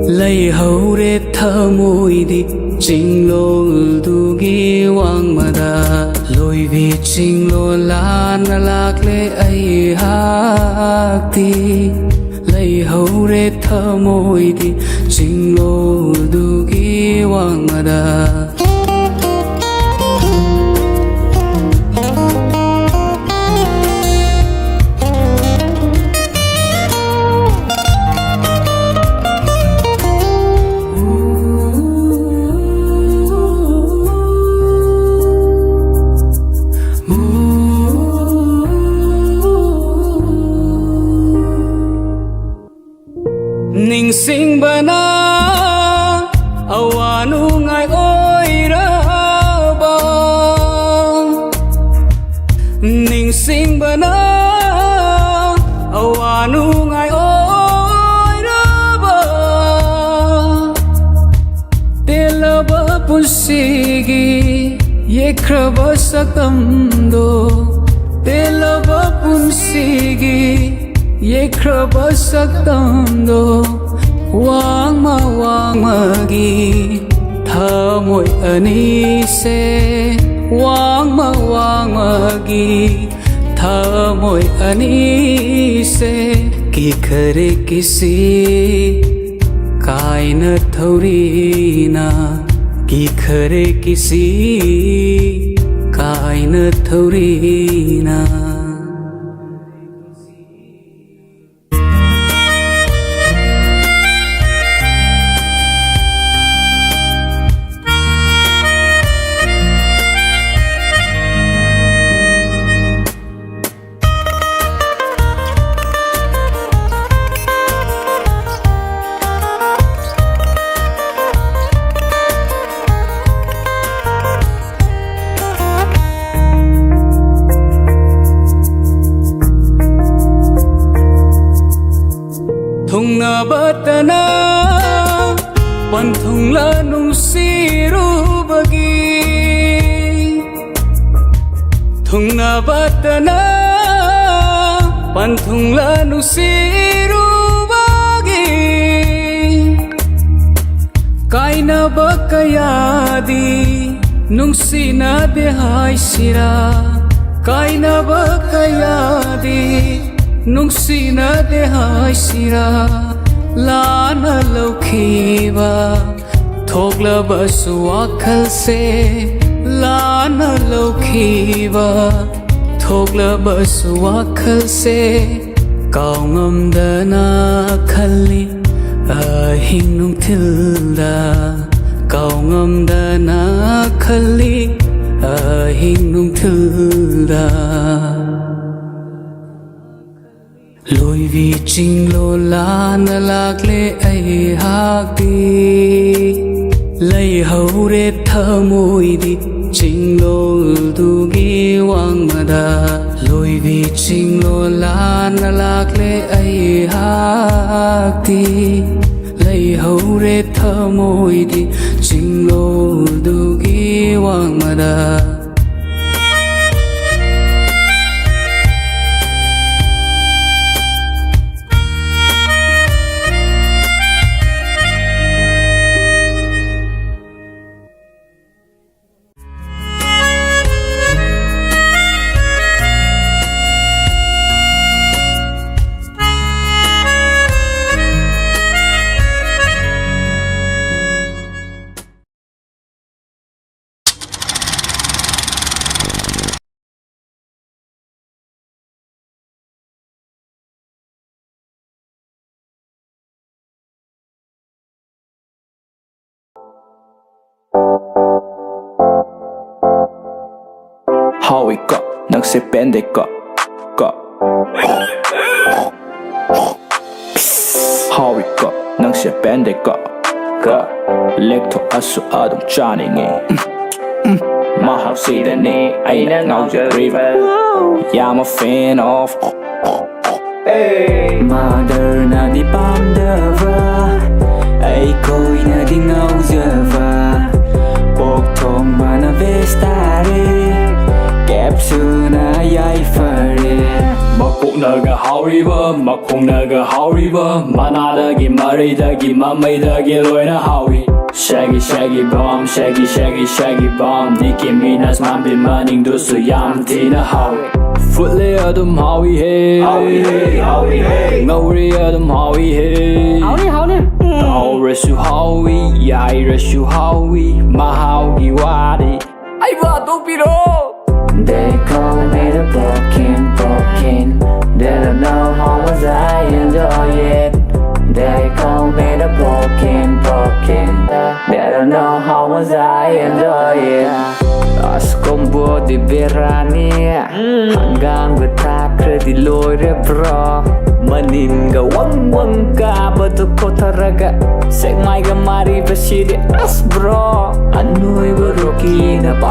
lấy hậu để thơ mùi đi trình lô tu ghi wang mà đà lôi vì trình lô la na lạc lệ ai hạc đi lấy hậu để thơ mùi đi trình lô tu ghi wang mà đà ning sing bana awanu ngai oi ra ba ning sing bana awanu ngai oi ra ba telaba pusigi ye kraba sakam do ꯇꯦꯜꯂꯕ ꯄꯨꯟꯁꯤꯒꯤ ꯌꯩꯈ꯭ꯔꯕ ꯁꯛꯇꯝꯗꯣ ꯋꯥꯡꯃ ꯋꯥꯡꯃꯒꯤ ꯊꯃꯣꯏ ꯑꯅꯤꯁꯦ वांगमा वांगमागी थामोय अनीसे की खरे किसी कायन थौरीना की खरे किसी कायन थौरीना Batana panthungla nungsirubagi thungna batana panthungla nungsirubagi kaina bakayadi nungsina de haisira kaina bakayadi nungsina de haisira लाना लौखीबा थोगलबा सुवाखल से लाना लौखीबा थोगलबा सुवाखल से काउंगमदना खल्ली अहिंग नुंथिलदा काउंगमदना खल्ली अहिंग नुंथिलदा लोईवी चिंगलो लाना लागले अहाक्ती लैहौरे थमोइदी चिंगलोलदुगी वांगमदा लोईवी चिंगलो लाना लागले अहाक्ती लैहौरे थमोइदी चिंगलोलदुगी वांगमदा How we got, nang se pende got. How we got, nang se pende got. Lecto asu adam chani nge. My house see the knee, I ain't out the river. Yeah, I'm a fan of. Mother na di pandava, ay koi na di nauzava. Bok thong bana vestare. Capsuna yai fare Makuknaga hauriba Makuknaga hauriba Manadagi maridagi Mamaidagi loina hauri Shaggy shaggy bomb Shaggy shaggy shaggy bomb Nicki Minaj mambi maning dusu yam tina hauri Footle adum hawi hey Hawi hey hawi hey Ngauri adum hawi hey Hawi hawi Aurasu hawi Yai rasu hawi Mahaugi wadi Ay ba tupiro They call me the broken. They don't know how much I enjoy it. They call me the broken. They don't know how much I enjoy it. Askombo di berani, hanggang betakre di lore bro. Manin ga wang ka batu kotaraga. Sek mai ga mari basidi as bro. Anoy baroki na pa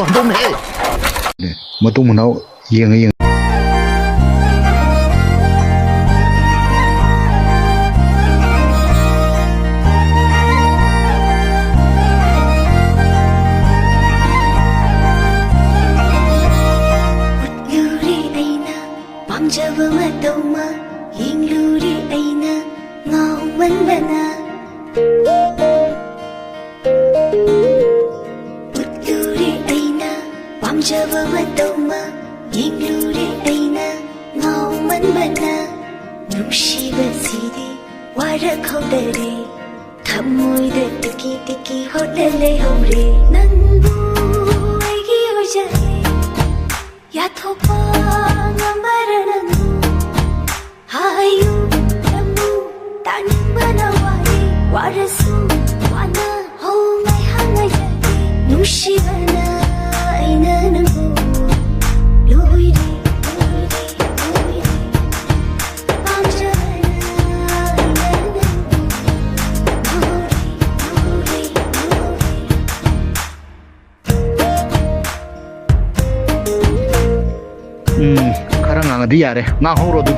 한동네. 네, 뭐또 문화 이행. Di yare nga horo du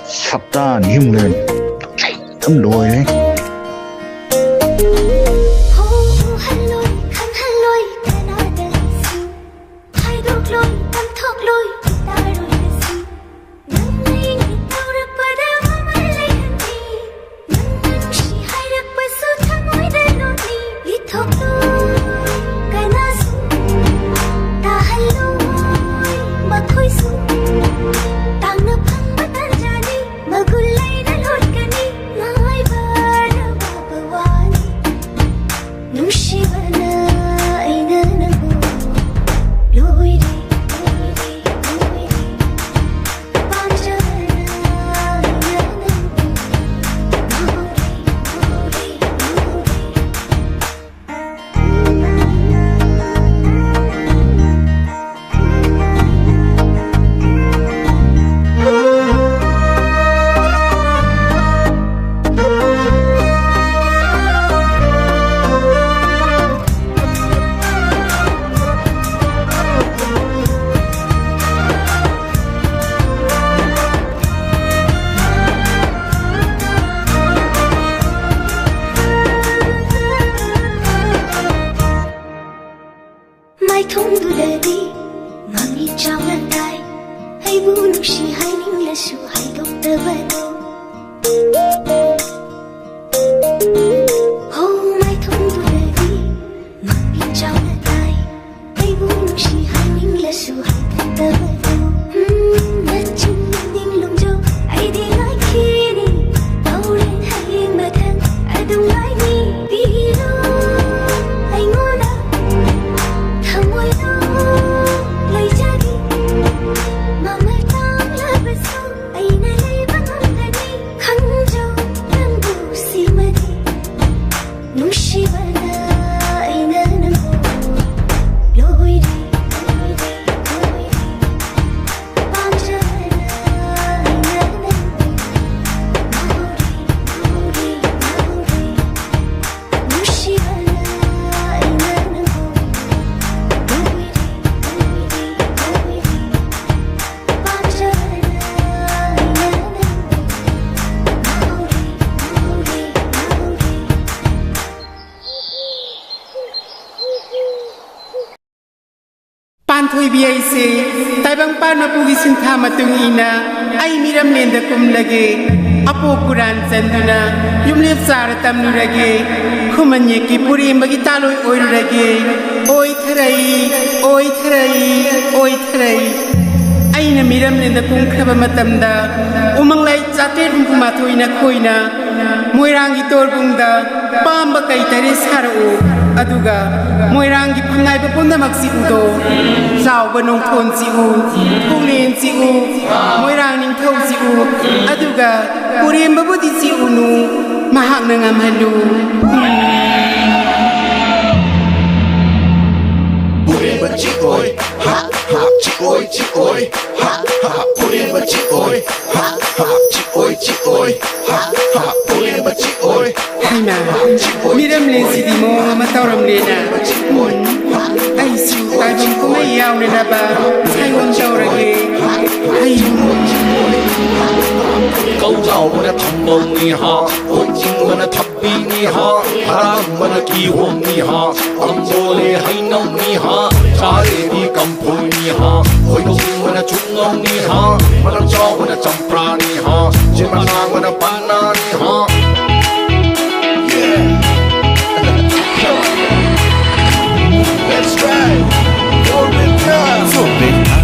sabta ni himlen thâm lôi đấy. Biaise taibang pana pugi sintha matung ina ai miram lenda kum lage apo Quran chanduna yumlep sar tamnu rage khumanye ki puri magi taloi oil rage oi tharai aina miram lenda kum khaba matamda umanglai chate rumma thoina khoina moirangi tor bungda pamba kai tare saro aduga moiranggi punai pupundamak si udo sauba nongthon si u punglen si u moirang ningthau si u aduga kuremba budi si unu mahak na ngamhalu kuremba chi oi ha ha chi oi ha ha kuremba chi oi ha ha chi oi ha ha kuremba chi oi haina miram le si di mo matauram le na ai si tai bam ko mai yaw ne na ba sai won chaw ra ge ai câu giàu mà thầm mộng ni ha ôi chinh mà thập bi ni ha haram mà kỳ hồn ni ha âm bồ lê hay nông ni ha cha lê đi cầm phôi ni ha ôi đông mà trung ông ni ha mà làm cho mà chăm pra ni ha trên mà nang mà pana ni ha let's ride foreign car foreign car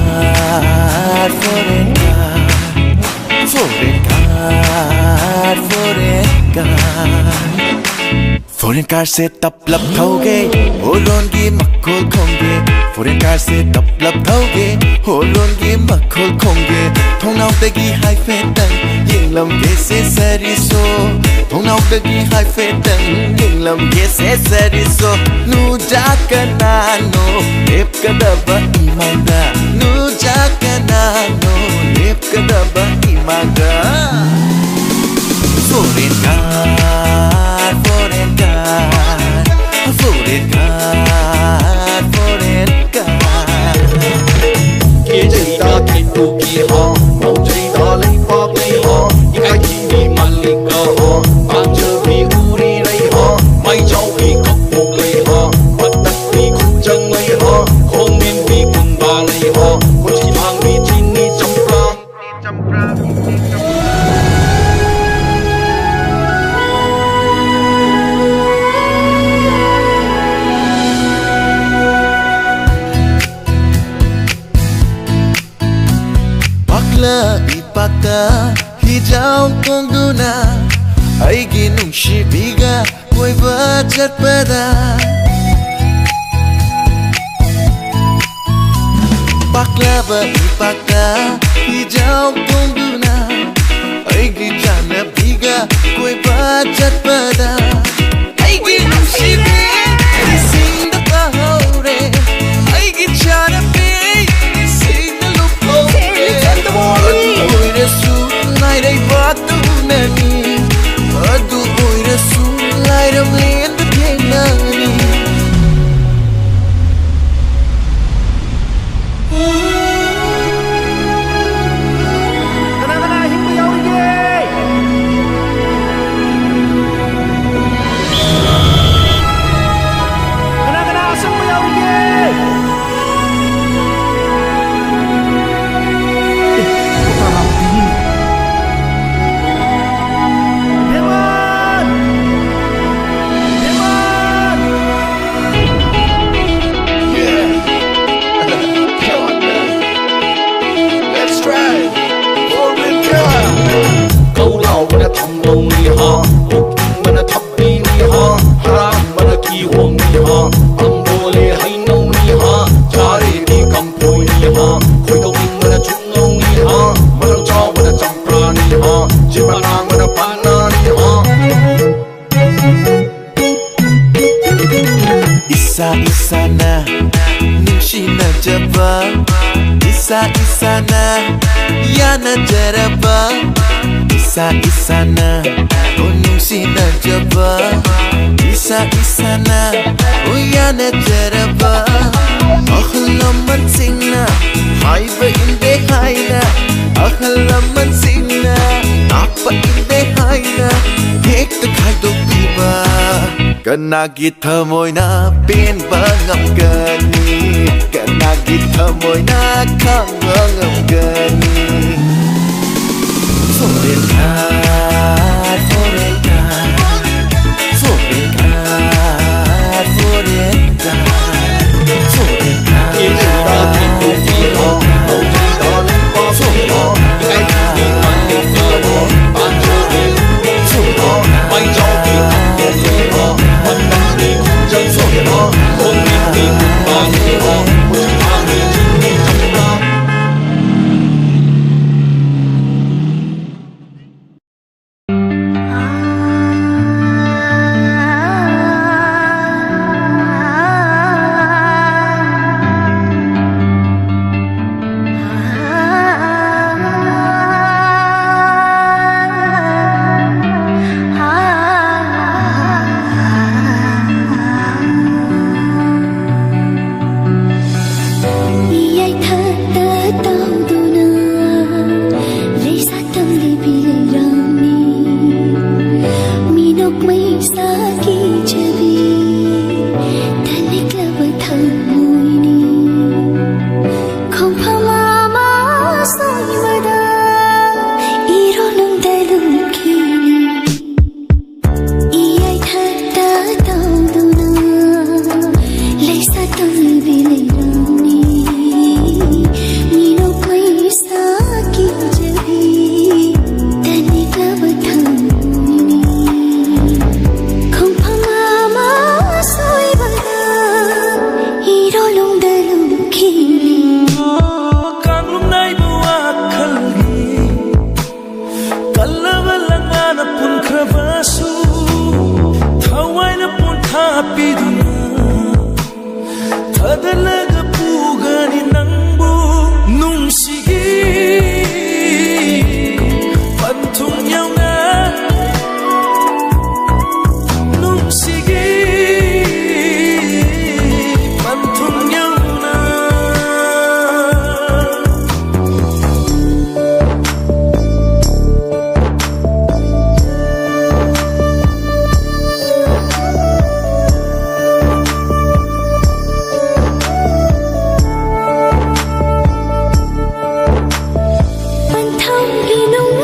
foreign car से तब लब थोगे होलोंगी मखोल खोंगे foreign car से तब लब थोगे होलोंगी मखोल खोंगे थोंनाव तगी हाई फेटन यिंग लम के से सरिसो थोंनाव तगी हाई फेटन यिंग लम के से सरिसो नु जाकना नो लेप कदबा इमांगा नु जाकना नो लेप कदबा इमांगा foreign car foreign car kia chạy ta thì tu kỳ ha màu chạy ta lấy pa play ha những cái gì đi malika ha bạn chờ vì uri đây ha mai cháu vì cặp buộc lấy ha bắt đặt vì khu chân lấy ha không nên vì quần ba lấy ha có chỉ hàng vì chín đi chăm pra ipaka hijau kongduna aigi nungsibiga koiba chatpada baklava ipaka hijau kongduna aigi janabiga koiba chatpada aigi nungsibiga ising da kahore aigi janabiga Lai batu nani, adu oi rasul lai ram lend nani. Kana himbu yaw ye. Kana asam yaw ye. thầm mộng ni ha ôi chinh mà thập bi ni ha haram mà kỳ hồn ni ha âm bồ lê hay nông ni ha cha lê đi cầm phôi ni ha khôi đông mà trung ông ni ha mà làm cho mà chăm pra ni ha trên mà nang mà pana ni ha Isa na nungshi na jaba Isa na yana jaraba Isa na oh nungshi na jaba Isa na oh yana jaraba Akhlaman singna haiba inde haina Akhlaman singna apa inde haina Hek ta khai do piba Kana gita moy na pin bangam gani Kana gita moy na kangam gani Foreign car, foreign car Foreign car, foreign car Foreign car Yên ta thì tu kỳ ha màu chạy ta lấy pa play ha những cái gì đi malika ha bạn chờ vì uri ha mai cháu vì cặp buộc lấy ha bắt đặt vì khu chân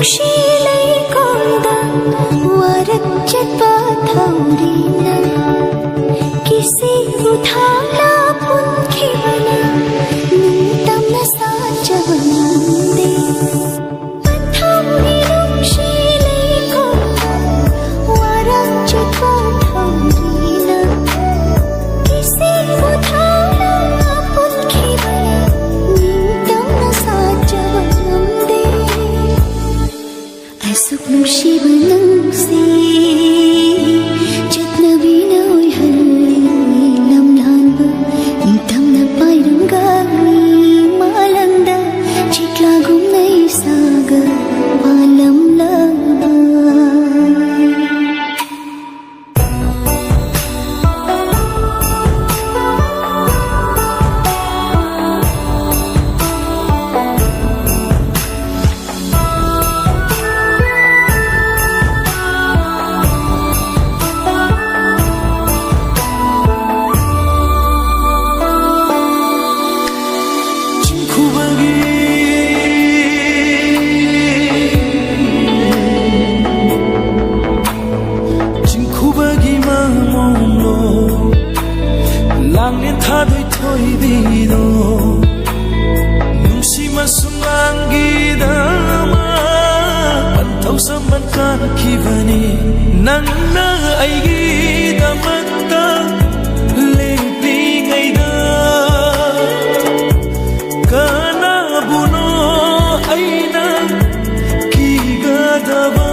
ꯅꯨꯡꯁꯤꯂꯩꯀꯣꯜꯗ ꯋꯥꯔꯛ ꯆꯠꯄ ꯊꯧꯔꯤꯅ ꯀꯤꯁꯤꯕꯨ ꯊꯥꯡꯅ ꯄꯨꯟꯈꯤꯕꯅ ꯅꯤꯡꯇꯝꯅ ꯁꯥꯖꯕ ꯉꯝꯗꯦ ꯄꯟꯊꯧꯒꯤ ꯅꯨꯡꯁꯤꯂꯩꯀꯣꯜꯗ ꯋꯥꯔꯛ ꯆꯠꯄ ꯊꯧꯔꯤꯅ ꯀꯤꯁꯤꯕꯨ ꯊꯥꯡꯅ ꯄꯨꯟꯈꯤꯕꯅ ꯅꯤꯡꯇꯝꯅ ꯁꯥꯖꯕ ꯉꯝꯗꯦ ꯑꯁꯨꯛ ꯅꯨꯡꯁꯤꯕ ꯅꯪꯁꯦ ꯆꯠꯅꯕꯤꯅ ꯑꯣꯏꯍꯜꯂꯤ ꯂꯝꯂꯥꯟꯕ ꯅꯤꯡꯇꯝꯅ ꯄꯥꯏꯔꯝꯒꯅꯤ ꯃꯥꯂꯪꯗ ꯆꯤꯛꯂꯥꯒꯨꯝꯅ ꯏꯁꯥꯒ ꯄꯥꯜꯂꯝꯂꯕ 진쿠박이 마음로 랑린 타도이 토이비도 눈시만 숨랑기다마 반타우sam만 가기바니 난나 아이기다 맞다 레빙아이다 가나부노 아이나 기가다바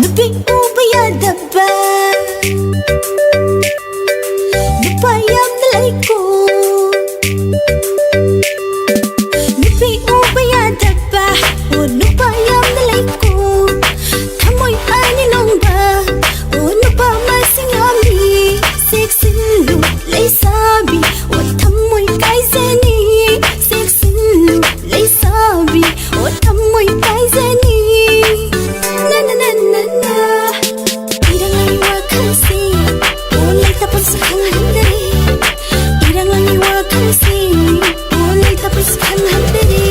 Nupi ubaya daba Nupayam nalaiko Nupi ubaya daba O nupayam nalaiko Thamoy ani longba O nupa masingami Seksinlu laysabi O thamoy kaizani Seksinlu laysabi O thamoy kaizani Na na na na na Irang ang iwakansi Ulay tapos sa kanghandari Irang ang iwakansi Ulay tapos sa kanghandari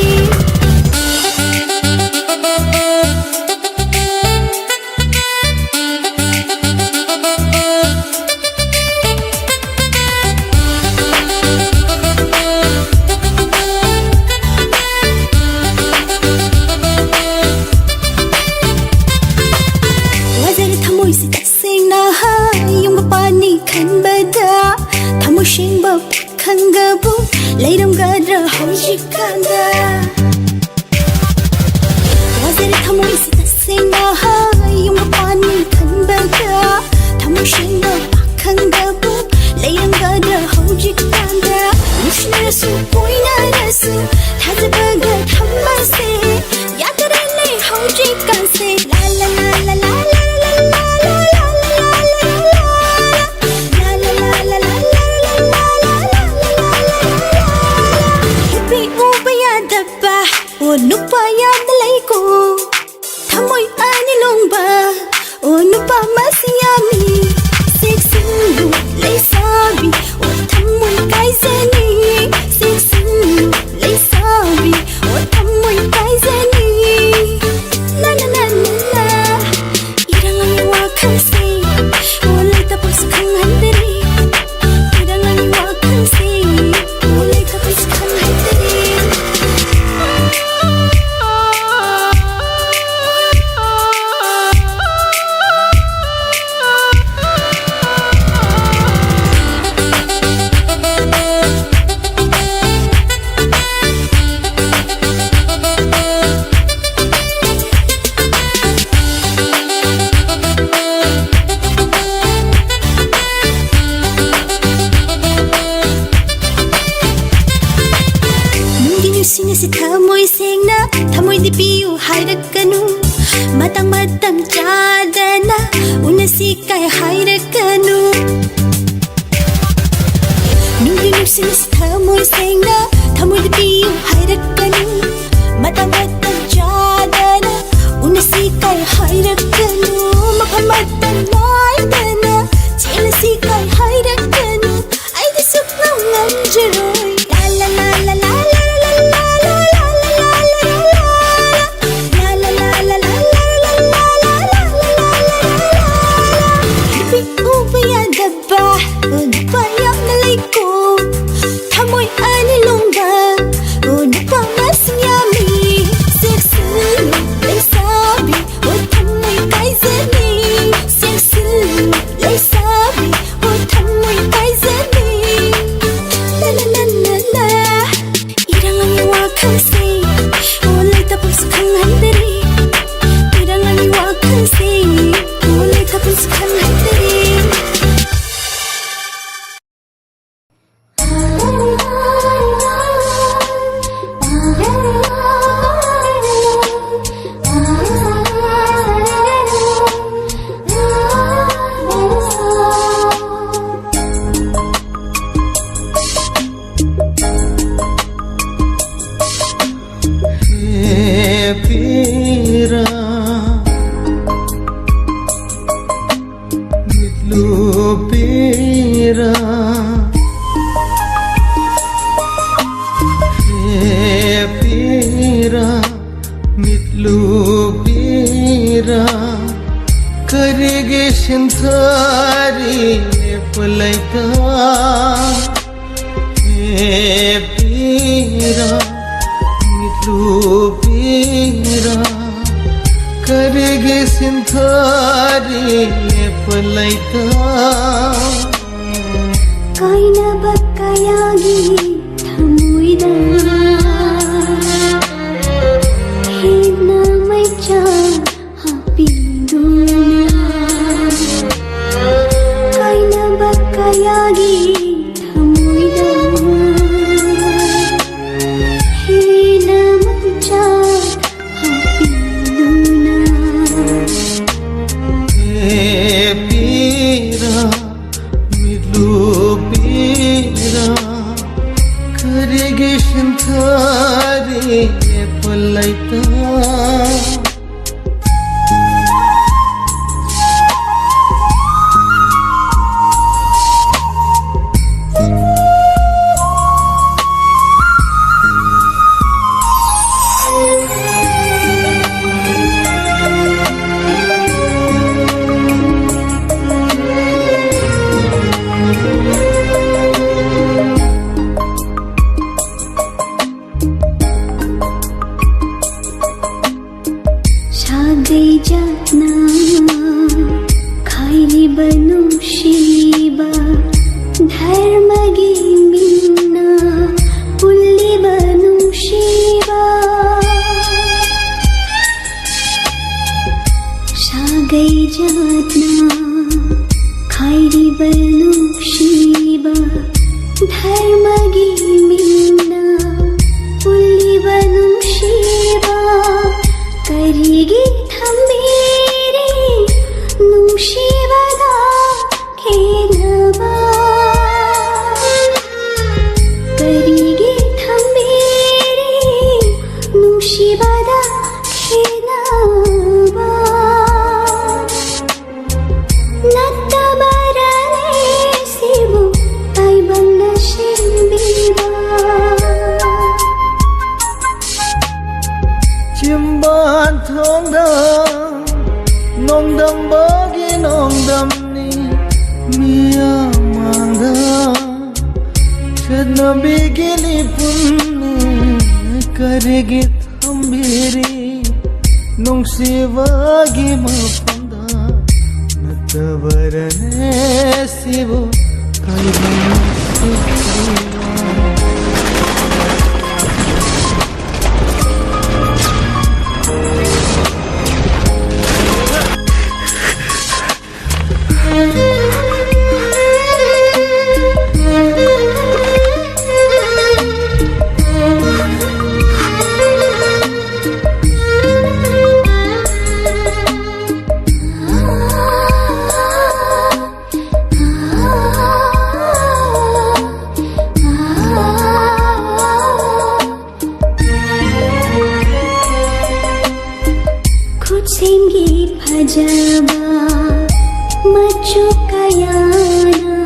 Wazir thamoy si tasing na Yung mapani kan bada Thamoy siyang bapakan gabo Layram gadra hojikanda Wazir thamoy si tasing na Yung mapani kan bada Thamoy siyang bapakan gabo Layram gadra hojikanda Mushna rasu koy na rasu Tazabaga thamase Yakarene hojikanse La la la la la la O nupaya nalaiko Thamoy ani longba O nupa masiyami Seksinlu laysabi O thamoy kaizani Seksinlu laysabi O thamoy kaizani Na na na na na Irang ang iwakansi Ulay tapos sa kanghandari Irang ang iwakansi Ulay tapos sa kanghandari matam chadana unasi kai hairakanu nungi nusinis thamoy sengna thamoy biyu hairakanu matam chadana unasi kai hairakanu matam laidana chelasi kai hairakanu aidi sukna ngamjaroy la la la la खुदसेंगे फजबा मचु कयाना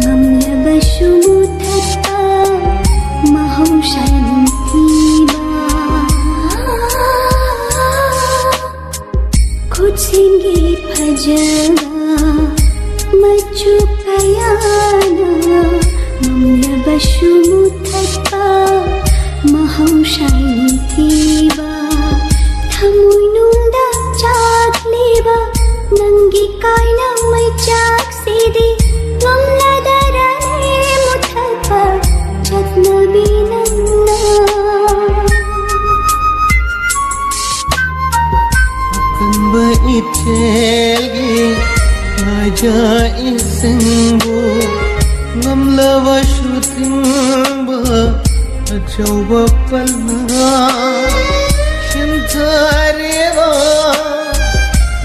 ममलबशु मुथता महौशांतिबा खुदसेंगे फजबा मचु कयाना ममलबशु मुथता महौशांतिबा थमुनुंदा चाकलेबा नंगी कायना मै चाकसीदी गमलादरने मुथपा चतनबीनन्ना कंबा इचेलगी आजा इसिंबो गमलावा शुतिंबा अचौबा पलना Shantarewa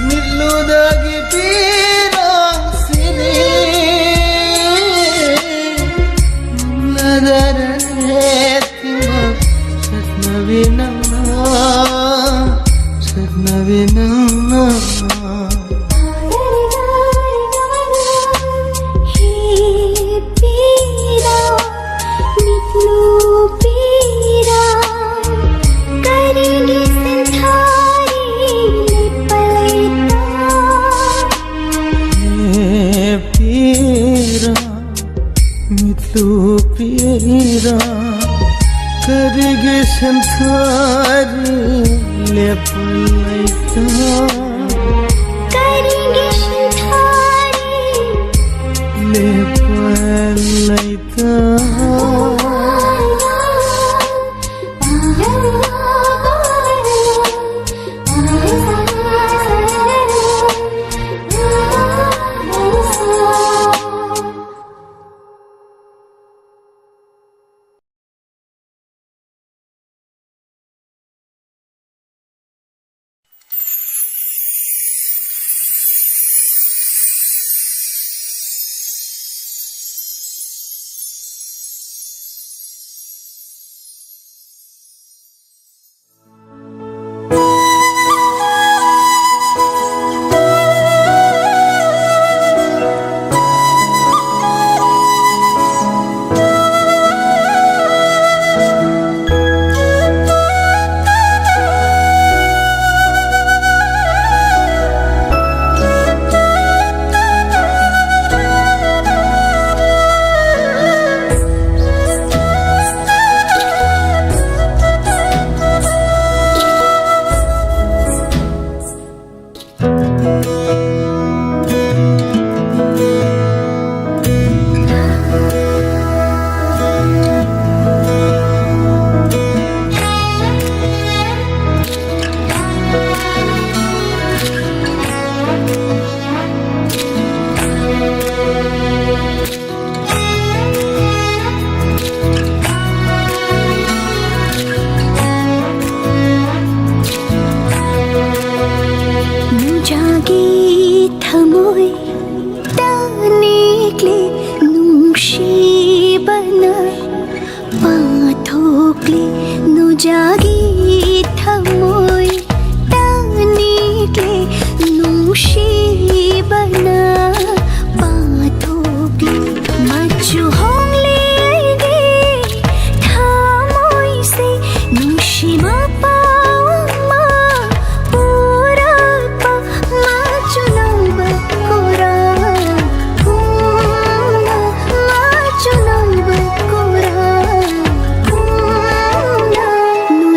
Miludagi pirang sini Muladarane tima Satna vinana Pira karige shanthari lepalaita karige shanthari lepalaita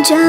जा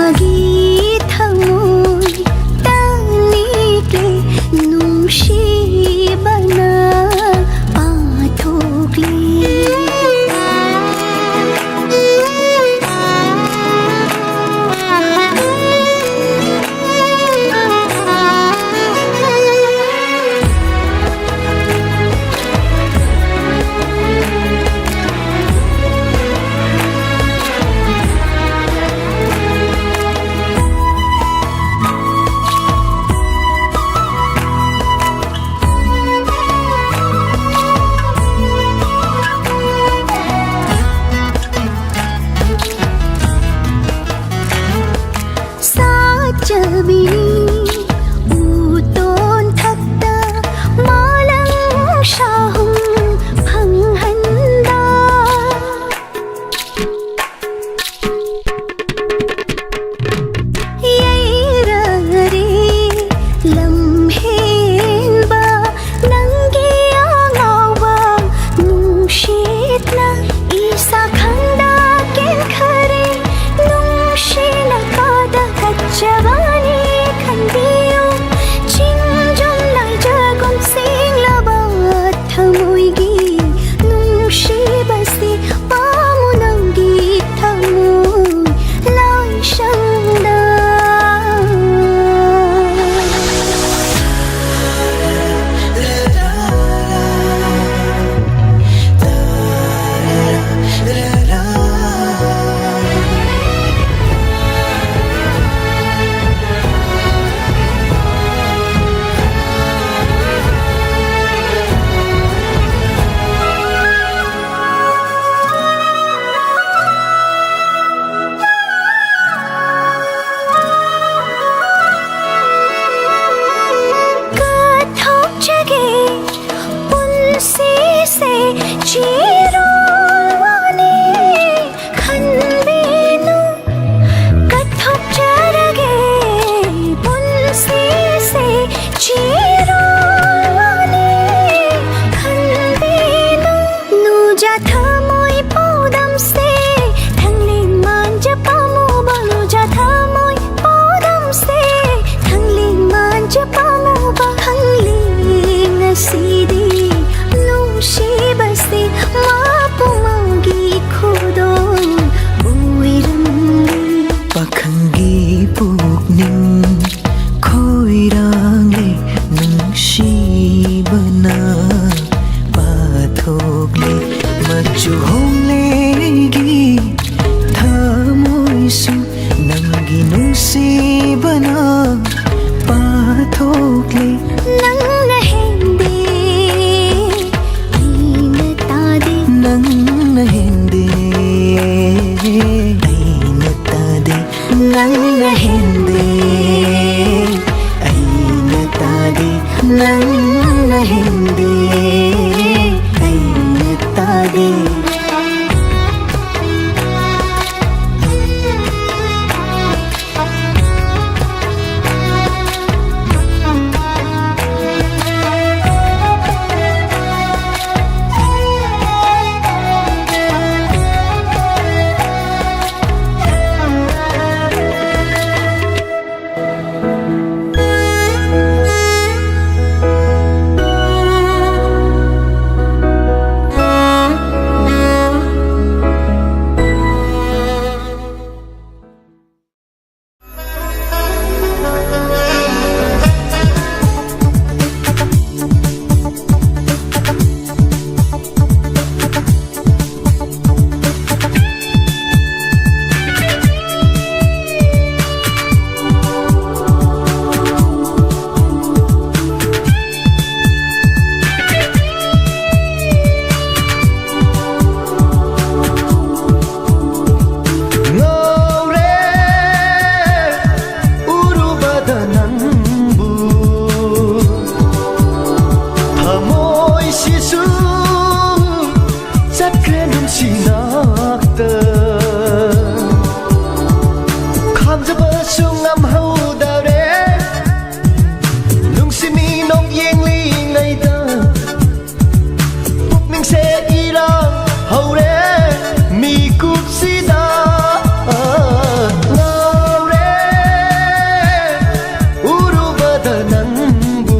우루바다 낭부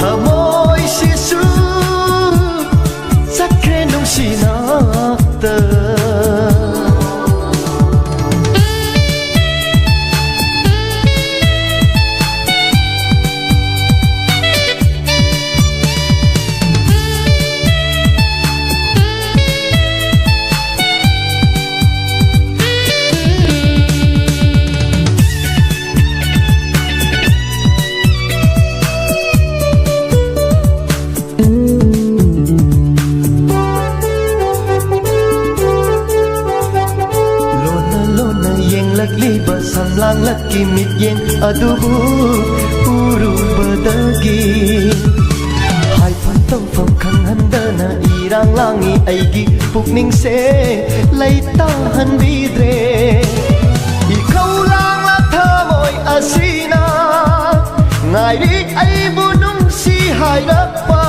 하모이 시수 착해 농시나다 Samlang laki mit yen adubu urubadagi Hai phan tong phong khang handa na irang langi aigi pukning se laita han bidre I khau lang la thamoi asina ngai ri ai bunung si hai rakpa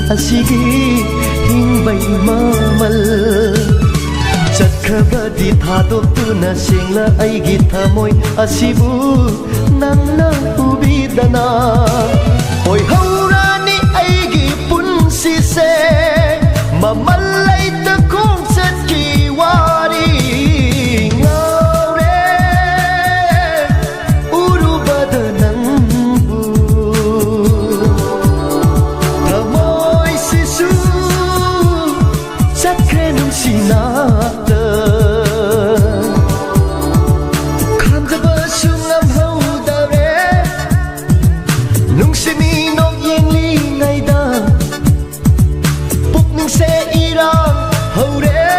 Asigi hingbay mamal Chakhabadi thadoptuna sengla aigi thamoy asibu nangna ubidana Hoy haurani aigi punsi se mamalay takong satki wari Ngaure urubada nangbu Sinata Khamjaba sungam haudare Nungsimi nok yengli naida Pukning se irang haure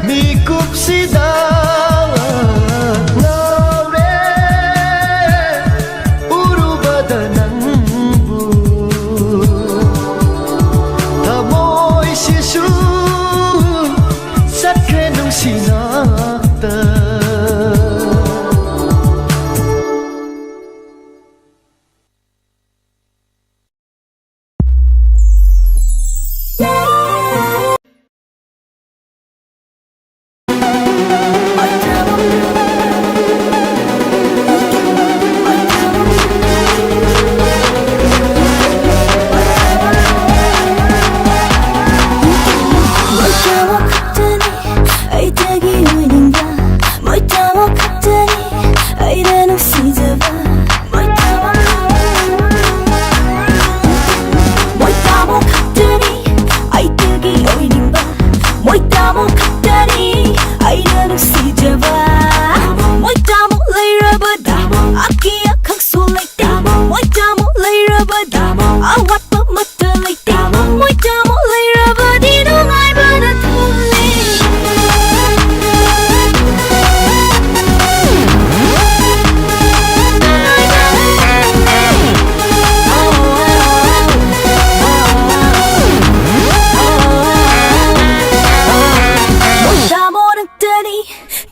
mi kupsida Ngaure urubada nangbu Tamoy sisu Sinata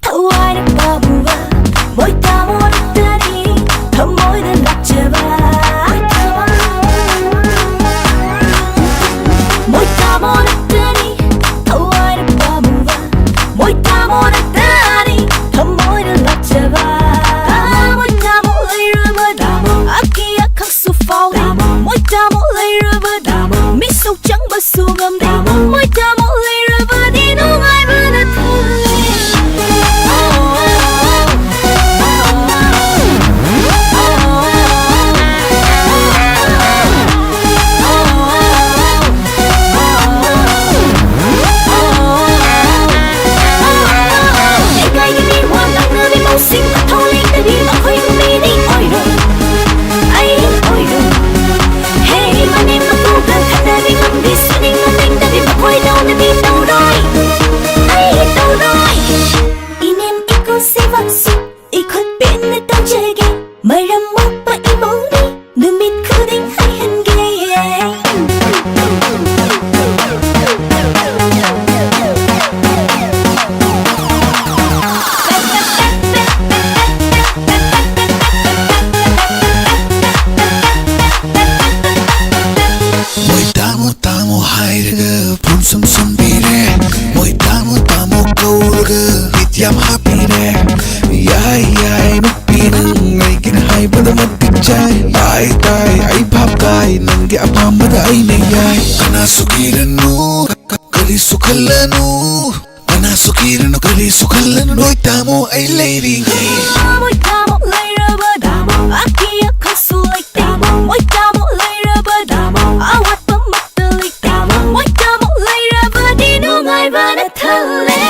Thawai yam happy ne yai yai nupi nang ngai kin hai bada matik chai tai tai ai phap kai nang ge apam bada ai ne yai kana sukiranu kali sukhalanu kana sukiranu kali sukhalanu noi tamo ai lady Moi tamo lai raba damo akia kasu lai tamo moi tamo lai raba damo awat pamatta lai tamo moi tamo lai raba di nu ngai bana thale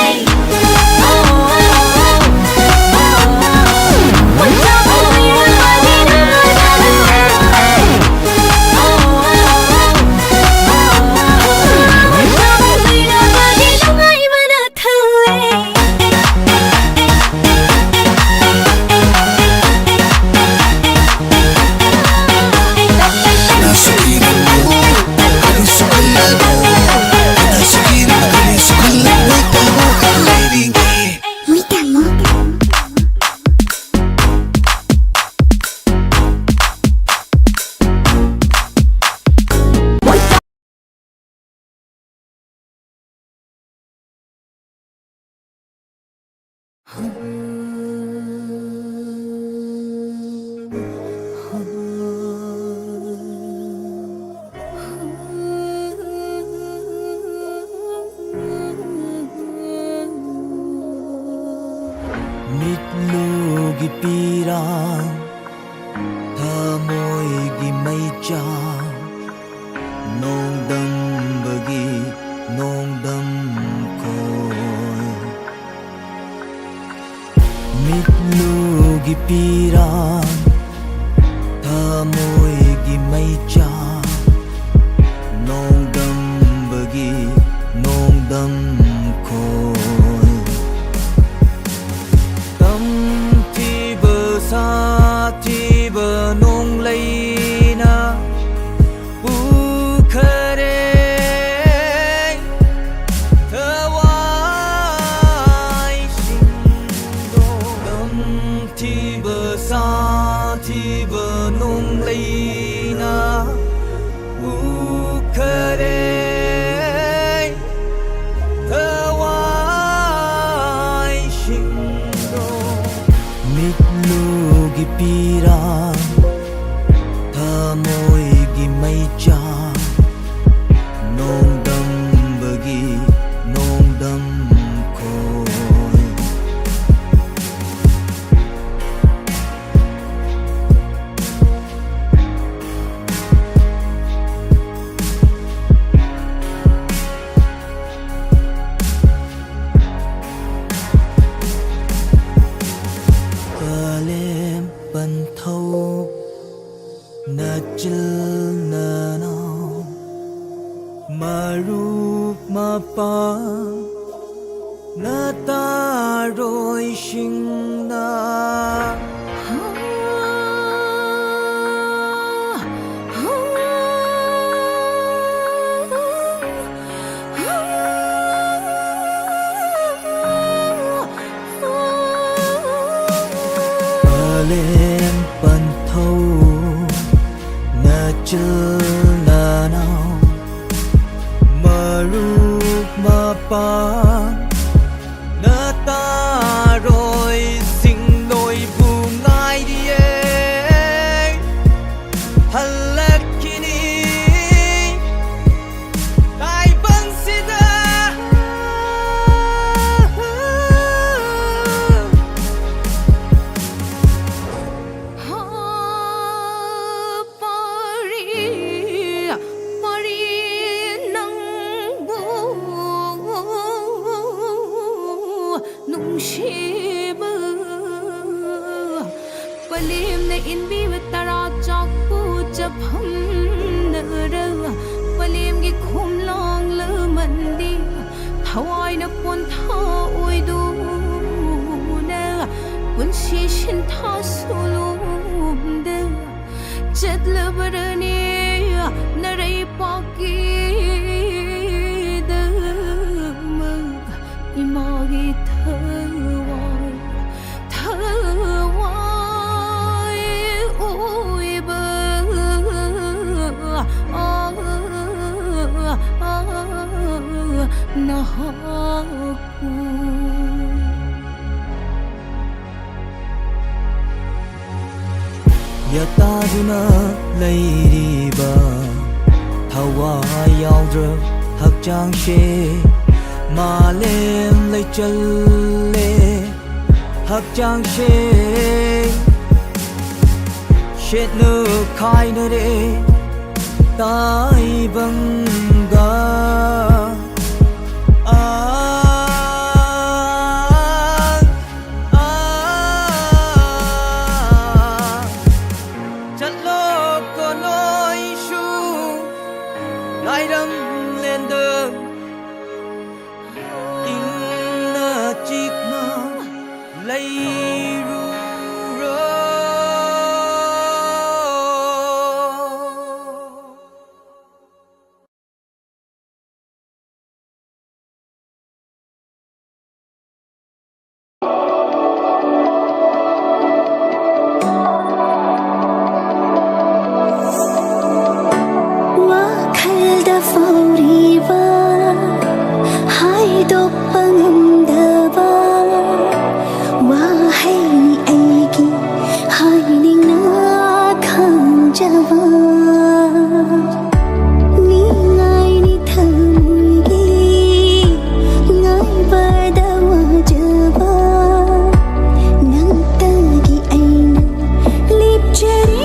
Mitlugi pirang Thamoygi maicha Nong dam bagi nong dam koy Mitlugi pirang Thamoygi maicha Nong dam bagi nong dam koy Sa thi bờ nông lấy na bu khare thơ wai sinh đô tâm thi bờ sa thi bờ nông lấy na bu khare thơ wai sinh đô Mitlugi pirang Thamoygi maicha Nong dam bagi nong dam koy Kalem ban thâu na chil na nao marup ma pa na ta roi shing na Kalem ban thâu na chil na nao marup ma pa na ta rồi sinh nỗi buồn ai đi halak kini tai bang sida Palim na inbi tara chok pu chapam na ra Palim gi khum long le mandi thawai na pon tha oi du na pun shi shin tha sulum de chet le barani na rai pa ki de ma imagi thawai thawai oi ba na ha ꯌꯥꯇꯥꯗꯨꯅ ꯂꯩꯔꯤꯕ ꯊꯋꯥꯏ ꯌꯥꯎꯗ꯭ꯔ ꯍꯛꯆꯥꯡꯁꯦ ꯃꯥꯂꯦꯝ ꯂꯩꯆꯜꯂꯦ ꯍꯛꯆꯥꯡꯁꯦ ꯁꯦꯠꯅ ꯈꯥꯏꯅꯔꯦ ꯇꯥꯏꯕꯪꯒ चलो को नोई शू लाइरम लेंदे इंना चिकना लैरू ꯋꯥꯈꯜꯗ ꯐꯥꯎꯔꯤꯕ ꯍꯥꯏꯗꯣꯛꯄ ꯉꯝꯗꯕ ꯋꯥꯍꯩꯅꯤ ꯑꯩꯒꯤ ꯍꯥꯏꯅꯤꯡꯅ ꯈꯪꯖꯕ ꯅꯤꯡꯉꯥꯏꯅꯤ ꯊꯃꯣꯏꯒꯤ ꯉꯥꯏꯕꯗ ꯋꯥꯖꯕ ꯅꯪꯇꯒꯤ ꯑꯩꯅ ꯂꯦꯞꯆꯔꯦ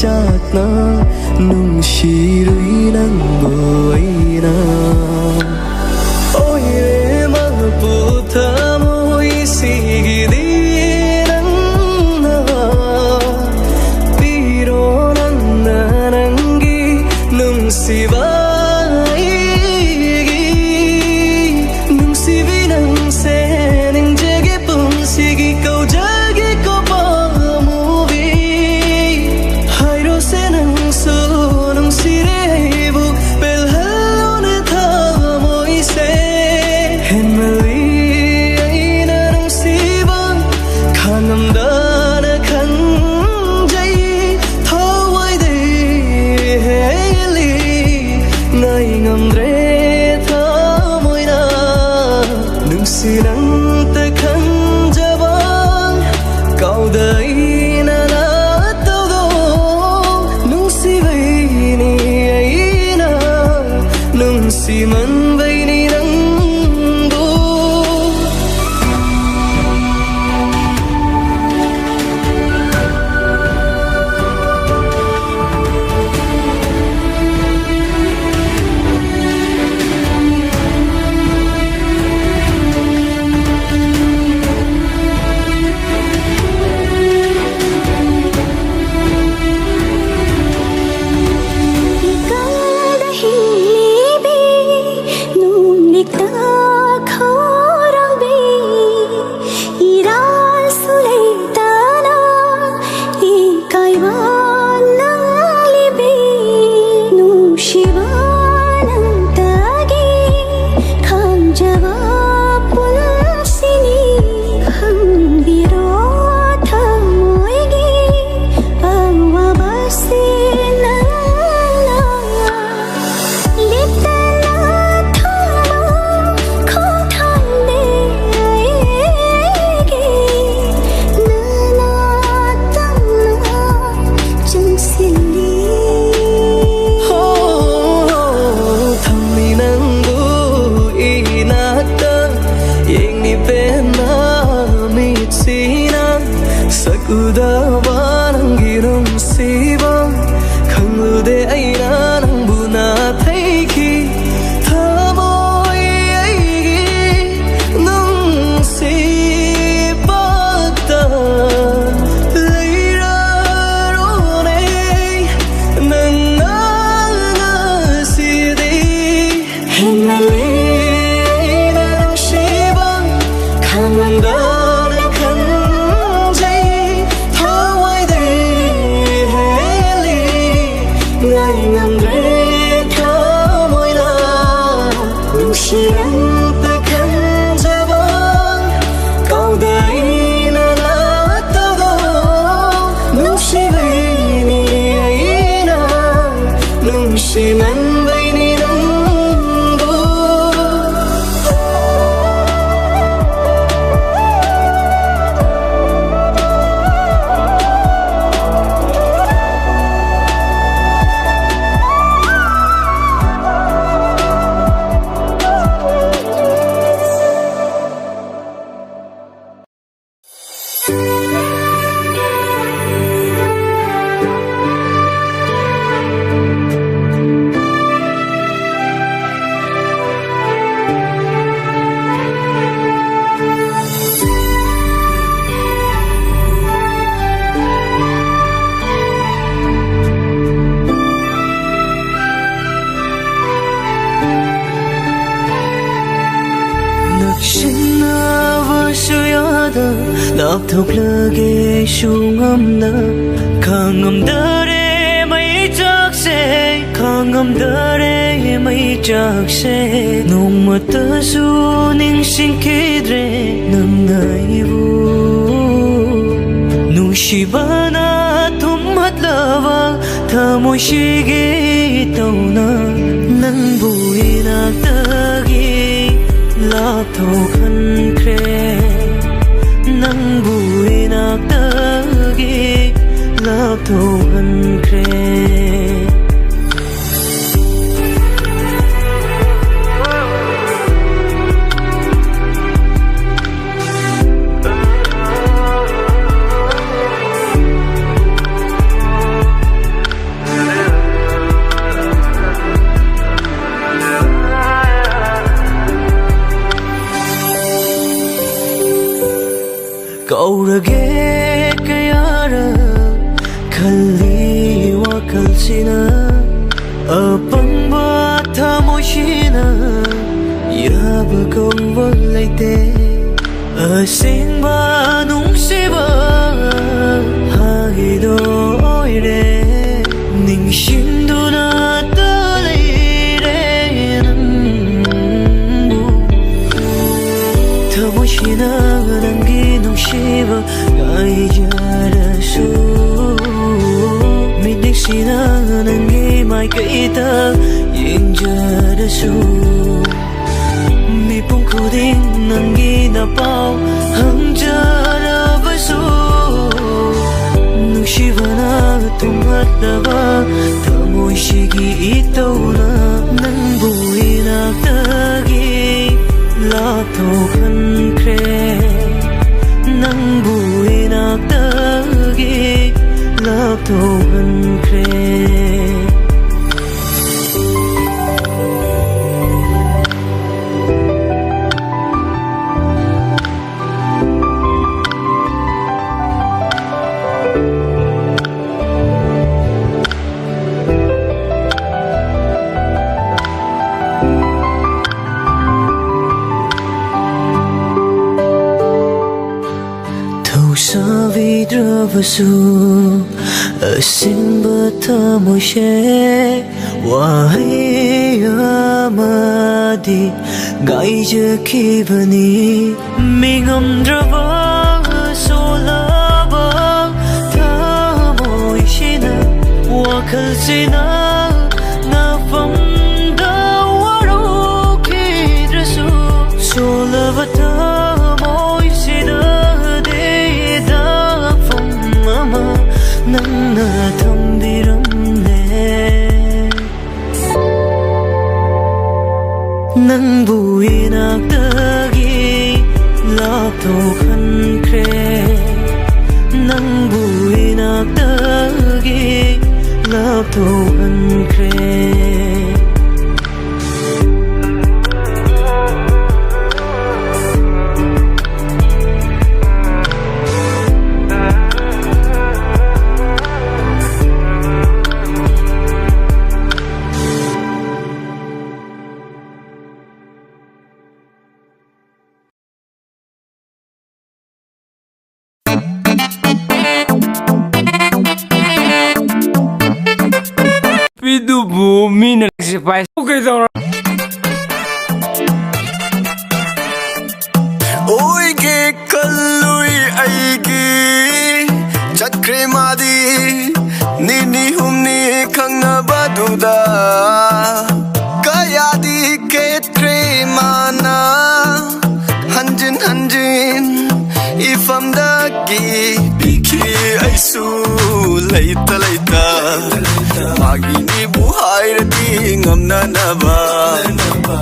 ꯆꯥꯛꯅ ꯅꯨꯡꯁꯤꯔꯨꯏ ꯅꯪꯕꯨ ꯑꯩꯅ ꯑꯣꯏꯔꯦ ꯃꯄꯨ ꯊꯃꯣꯏꯁꯤꯒꯤꯗꯤ ꯅꯪꯅ ꯄꯤꯔꯣ ꯅꯪꯅ ꯅꯪꯒꯤ ꯅꯨꯡꯁꯤꯕ ꯑꯩꯒꯤ ꯅꯨꯡꯁꯤꯕꯤ ꯅꯪꯁꯦ ꯅꯤꯡꯖꯒꯦ ꯄꯨꯟꯁꯤꯒꯤ ꯀꯧꯖꯒꯦ ꯀꯧꯕ Henna shiba Kanganda Love thục lage shungam na khangam dare mai chak se khangam dare mai chak se nong mata su ning sing kidre nang naivu nung shibana thum hat lava thamoi shige tauna nang buina tagi love thokhan kre nang bui nak tagi love thohan kre Kaurage kayara khali wa kalsina apangba thamoshina yab kongwa laite asingba nungsiba haido oire ningsinduna talire nambu thamoshina nangi Shiva Gaijarasu Midiksina Nangi Mai Kaita Yinjarasu Mipung Kuding Nangi Napao Hangjarabasu Nung Shiva na Tungat Lava Tamoy Shigi Itona Nang Buinak Tagi Lapto Kan Kre nang bui nak tagi love thohan kre Vasu asimba thamoshe wahai amadi gaija kivani mingam drava solaba thamoishina wakalsina nafam dawaro kidrasu solaba thamoishina Nangna thambiramne Nang buinak tagi love thokhan kre Nang buinak tagi love thokhan kre ꯑꯗꯨꯕꯨ ꯃꯤꯅ ꯁꯦꯛꯔꯤꯐꯥꯏꯁ ꯀꯩꯗꯧꯔ ꯑꯣꯏꯒꯦ ꯀꯜꯂꯨꯏ ꯑꯩꯒꯤ ꯆꯠꯈ꯭ꯔꯦ ꯃꯥꯗꯤ ꯅꯤꯅꯤ ꯍꯨꯝꯅꯤ ꯈꯪꯅꯕꯗꯨꯗ ꯀꯌꯥꯗꯤ ꯀꯦꯠꯈ꯭ꯔꯦ ꯃꯥꯅ ꯍꯟꯖꯤꯟ ꯍꯟꯖꯤꯟ ꯏꯐꯝꯗꯒꯤ ꯄꯤꯈꯤ ꯑꯩꯁꯨ ꯂꯩꯇ ꯂꯩꯇ ꯃꯥꯒꯤꯅꯤꯕꯨ ꯍꯥꯏꯔꯗꯤ ꯉꯝꯅꯅꯕ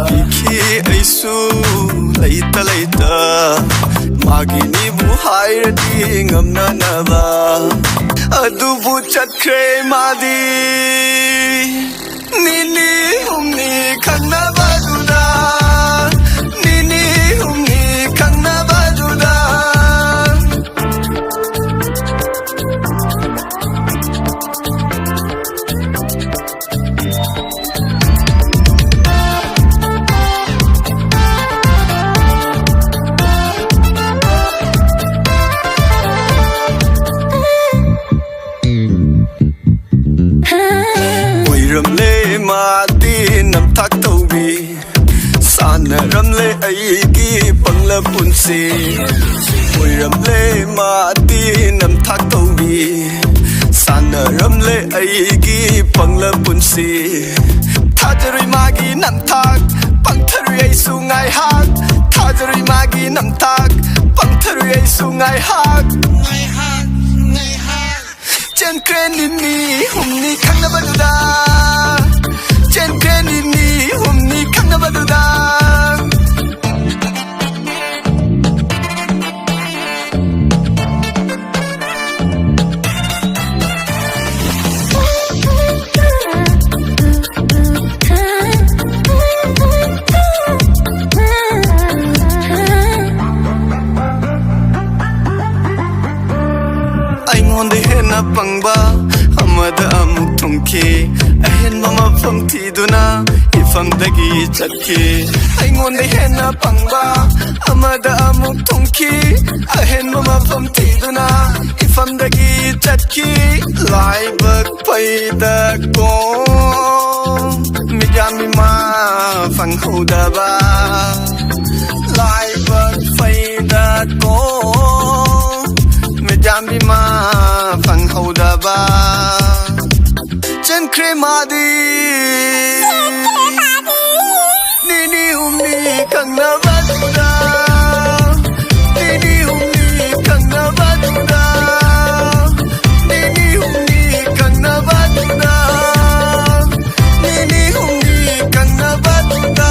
ꯄꯤꯈꯤ ꯑꯩꯁꯨ ꯂꯩꯇ ꯂꯩꯇ ꯃꯥꯒꯤꯅꯤꯕꯨ ꯍꯥꯏꯔꯗꯤ ꯉꯝꯅꯅꯕ ꯑꯗꯨꯕꯨ ꯆꯠꯈ꯭ꯔꯦ ꯃꯥꯗꯤ ꯅꯤꯅꯤ ꯍꯨꯝꯅꯤ ꯈꯪꯅꯕꯗꯨꯗ ꯅꯤꯅꯤ ꯍꯨꯝꯅꯤ ꯈꯪꯅꯕꯗꯨꯗ ꯑꯣꯏꯔꯝꯂꯦ ꯃꯥꯗꯤ ꯅꯝꯊꯥꯛ ꯇꯧꯕꯤ ꯁꯥꯟꯅꯔꯝꯂꯦ ꯑꯩꯒꯤ ꯄꯪꯂꯞ ꯄꯨꯟꯁꯤ ꯑꯣꯏꯔꯝꯂꯦ ꯃꯥꯗꯤ ꯅꯝꯊꯥꯛ ꯇꯧꯕꯤ ꯁꯥꯟꯅꯔꯝꯂꯦ ꯑꯩꯒꯤ ꯄꯪꯂꯞ ꯄꯨꯟꯁꯤ ꯊꯥꯖꯔꯨꯏ ꯃꯥꯒꯤ ꯅꯝꯊꯥꯛ ꯄꯪꯊꯔꯨꯏ ꯑꯩꯁꯨ ꯉꯥꯏꯍꯥꯛ ꯊꯥꯖꯔꯨꯏ ꯃꯥꯒꯤ ꯅꯝꯊꯥꯛ ꯄꯪꯊꯔꯨꯏ ꯑꯩꯁꯨ ꯉꯥꯏꯍꯥꯛ ꯆꯦꯟꯈ꯭ꯔꯦ ꯅꯤꯅꯤ ꯍꯨꯝꯅꯤ ꯈꯪꯅꯕꯗꯨꯗ ꯆꯦꯟꯈ꯭ꯔꯦ ꯅꯤꯅꯤ ꯍꯨꯝꯅꯤ ꯈꯪꯅꯕꯗꯨꯗ ꯑꯩꯉꯣꯟꯗ ꯍꯦꯟꯅ ꯄꯪꯕ ꯑꯃꯗ ꯑꯃꯨꯛ ꯊꯨꯡꯈꯤ ꯑꯍꯦꯟꯕ ꯃꯐꯝ ꯊꯤꯗꯨꯅ ꯏꯐꯝꯗꯒꯤ ꯆꯠꯈꯤ ꯑꯩꯉꯣꯟꯗ ꯍꯦꯟꯅ ꯄꯪꯕ ꯑꯃꯗ ꯑꯃꯨꯛ ꯊꯨꯡꯈꯤ ꯑꯍꯦꯟꯕ ꯃꯐꯝ ꯊꯤꯗꯨꯅ ꯏꯐꯝꯗꯒꯤ ꯆꯠꯈꯤ ꯂꯥꯏꯕꯛ ꯐꯩꯗ ꯀꯣ ꯃꯤꯌꯥꯝ ꯃꯤꯃꯥ ꯐꯪꯍꯧꯗꯕ ꯂꯥꯏꯕꯛ ꯐꯩꯗ ꯀꯣ ꯃꯤꯌꯥꯝꯕꯤꯃ ꯐꯪꯍꯧꯗꯕ ꯆꯦꯟꯈ꯭ꯔꯦ ꯃꯥꯗꯤ ꯅꯤꯅꯤ ꯍꯨꯝꯅꯤ ꯈꯪꯅꯕꯗꯨꯗ ꯅꯤꯅꯤ ꯍꯨꯝꯅꯤ ꯈꯪꯅꯕꯗꯨꯗ ꯅꯤꯅꯤ ꯍꯨꯝꯅꯤ ꯈꯪꯅꯕꯗꯨꯗ ꯅꯤꯅꯤ ꯍꯨꯝꯅꯤ ꯈꯪꯅꯕꯗꯨꯗ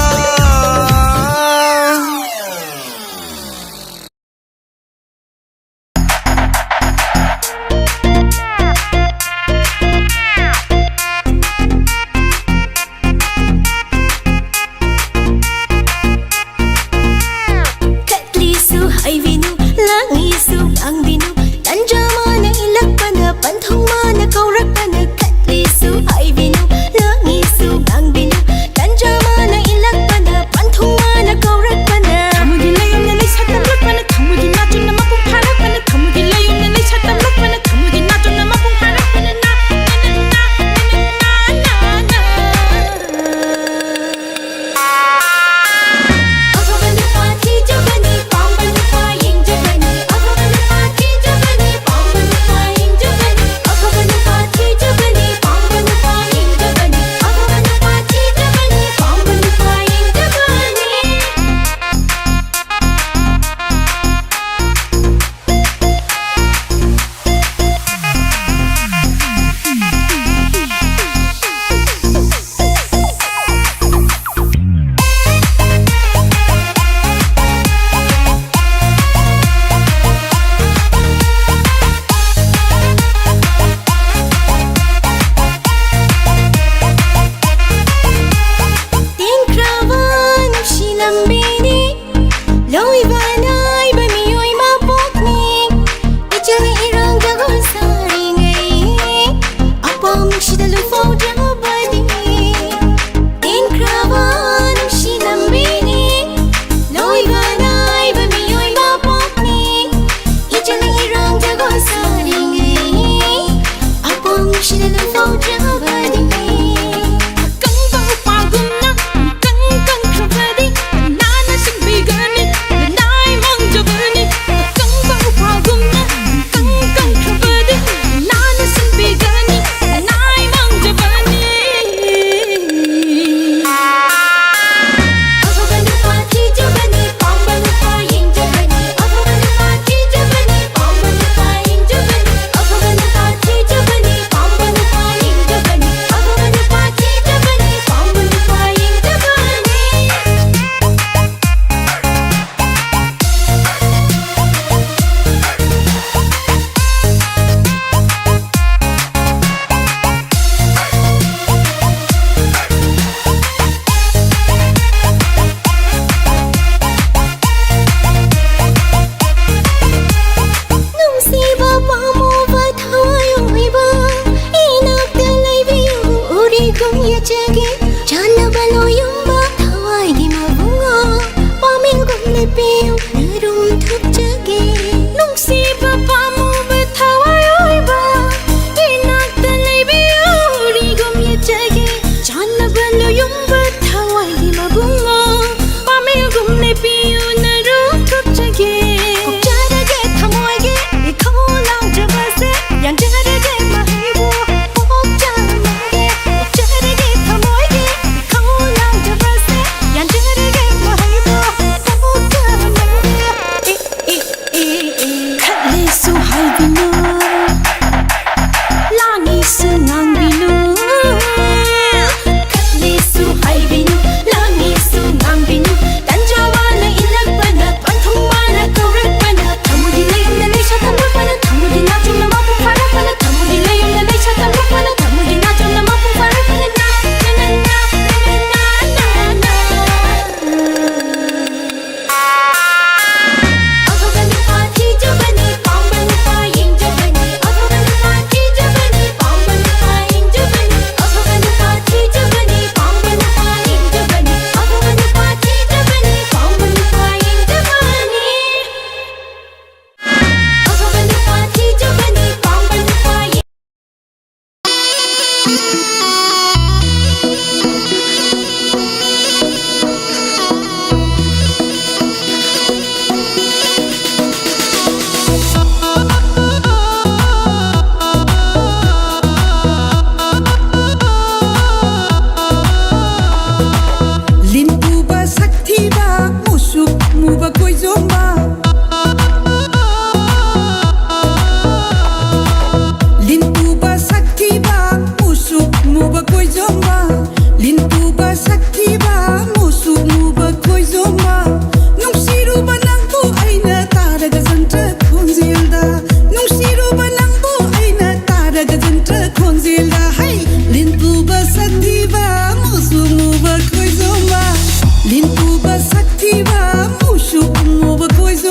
zomba Lintuba saktiba musuk muba koi zomba Lintuba saktiba musuk muba koi zomba Nungsiruba nangbu aina taraga zantra khonzilda Nungsiruba nangbu aina taraga zantra khonzilda Hai Lintuba saktiba musuk muba koi zomba Lintuba saktiba musuk muba koi zomba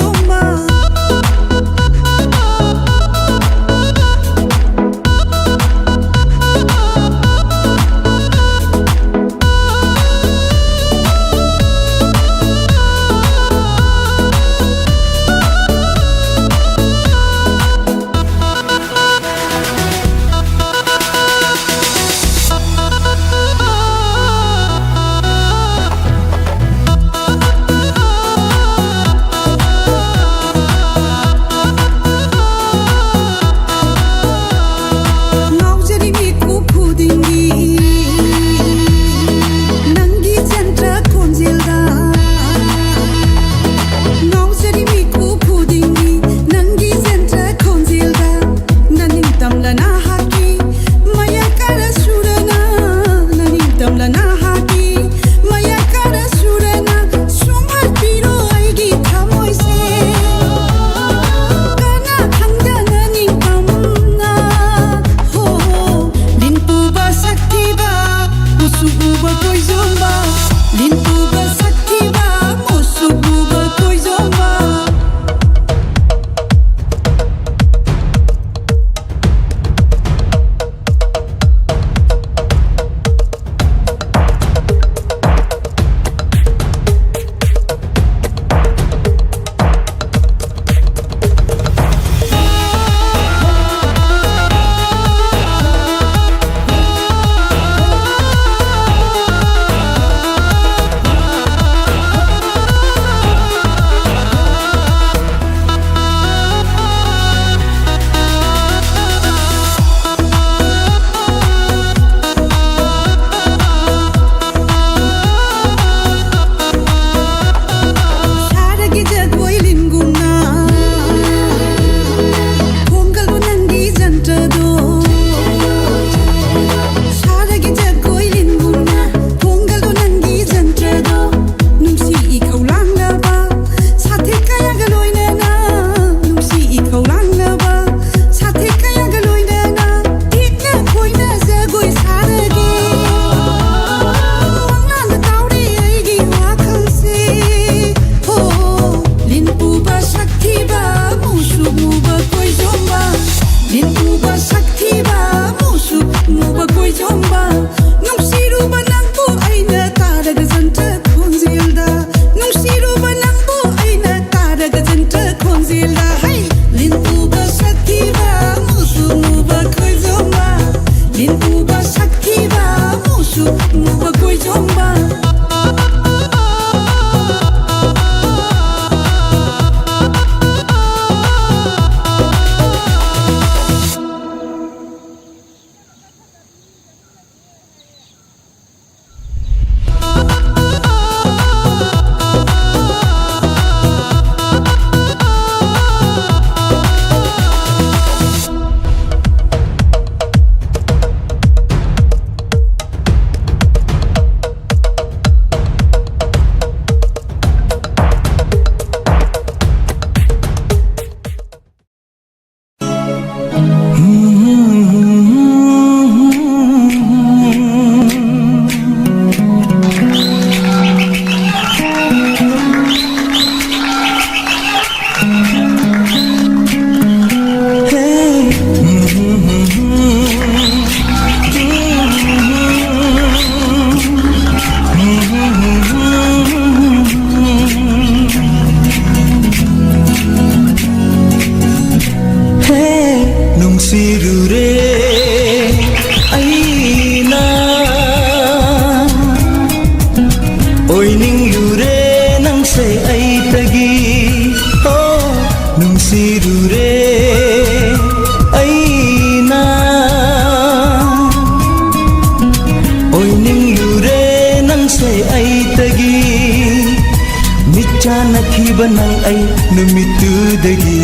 ꯆꯥꯅꯈꯤꯕ ꯅꯪ ꯑꯩ ꯅꯨꯃꯤꯠꯇꯨꯗꯒꯤ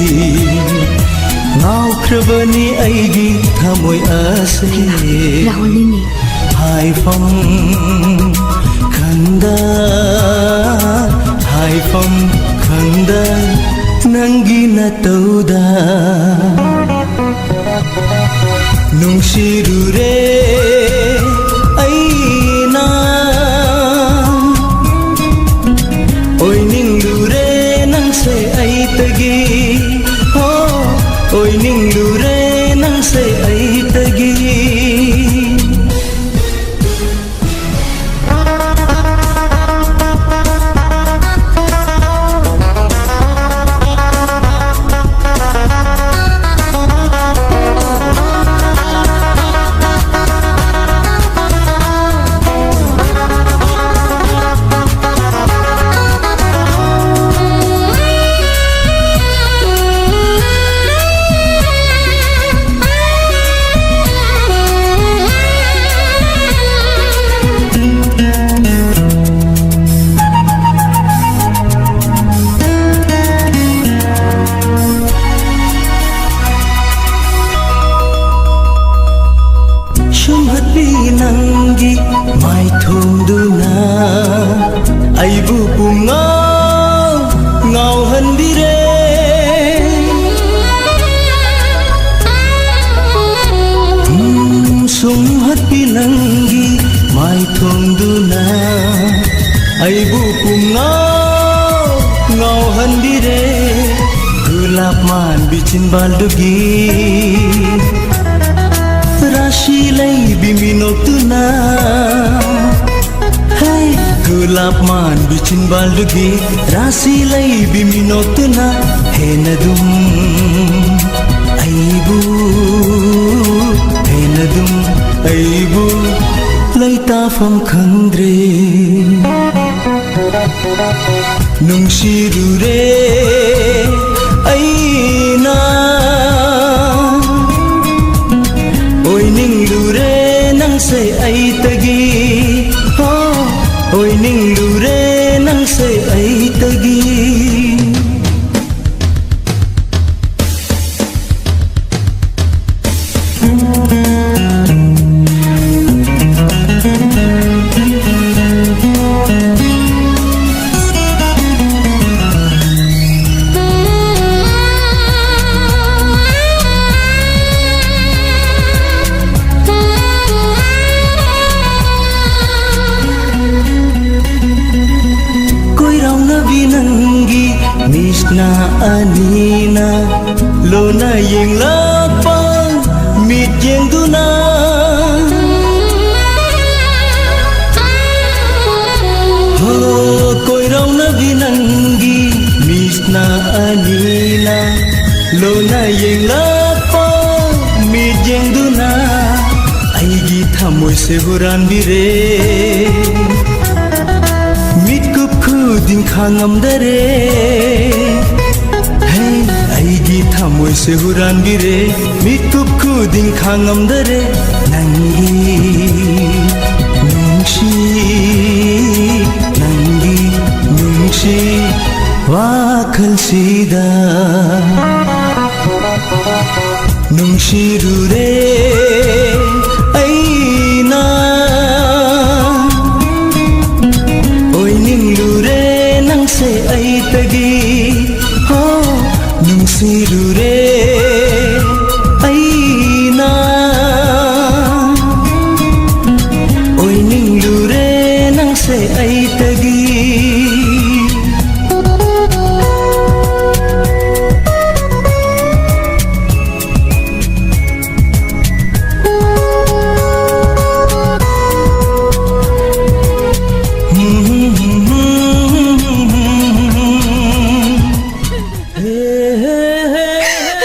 ꯉꯥꯎꯈ꯭ꯔꯕꯅꯤ ꯑꯩꯒꯤ ꯊꯃꯣꯏ ꯑꯁꯦ ꯍꯥꯏꯐꯝ ꯈꯪꯗ ꯍꯥꯏꯐꯝ ꯈꯪꯗ ꯅꯪꯒꯤ ꯅꯇꯧꯗ ꯅꯨꯡꯁꯤꯔꯨꯔꯦ ꯑꯩꯅ ꯑꯣꯏꯅꯤꯡꯂꯨꯔꯦ ꯅꯪꯁꯦ ꯑꯩꯇꯒꯤ ꯑꯣꯏꯅꯤꯡꯂꯨꯔꯦ ꯅꯪꯁꯦ ꯑꯩꯇꯒꯤ ꯅꯪꯒꯤ ꯃꯥꯏꯊꯣꯡꯗꯨꯅ ꯑꯩꯕꯨ ꯄꯨꯡꯉꯥꯎ ꯉꯥꯎꯍꯟꯕꯤꯔꯦ ꯁꯨꯝꯍꯠꯄꯤ ꯅꯪꯒꯤ ꯃꯥꯏꯊꯣꯡꯗꯨꯅ ꯑꯩꯕꯨ ꯄꯨꯡꯉꯥꯎ ꯉꯥꯎꯍꯟꯕꯤꯔꯦ ꯒꯨꯂꯥꯞ ꯃꯥꯟꯕꯤ ꯆꯤꯟꯕꯥꯜꯗꯨꯒꯤ राशि लैबी मिनोक्तुना hey गुलाब मान बिचिन बालुगी राशि लैबी मिनोक्तुना हेनदुम अइबु हेनदुम अइबु लैताफम खंद्रे नुंशिरुरे अइना ओइनिंगलुरे नंसे अइतगी ओइनिंगलुरे नंसे अइतगी Misna anina lona yeng lapang mit yeng duna ho koi rau na binangi misna anina lona yeng lapang mit yeng duna aigi thamoi se huran bire mitkup khuding khangam dare hey aigi thamoi se huran bire mitkup khuding khangam dare nangi nungshi wakhal sida nungshirure aina oininglure nangse aitagi ho nungsirure aina oininglure nangse aitagi hey, hey, hey.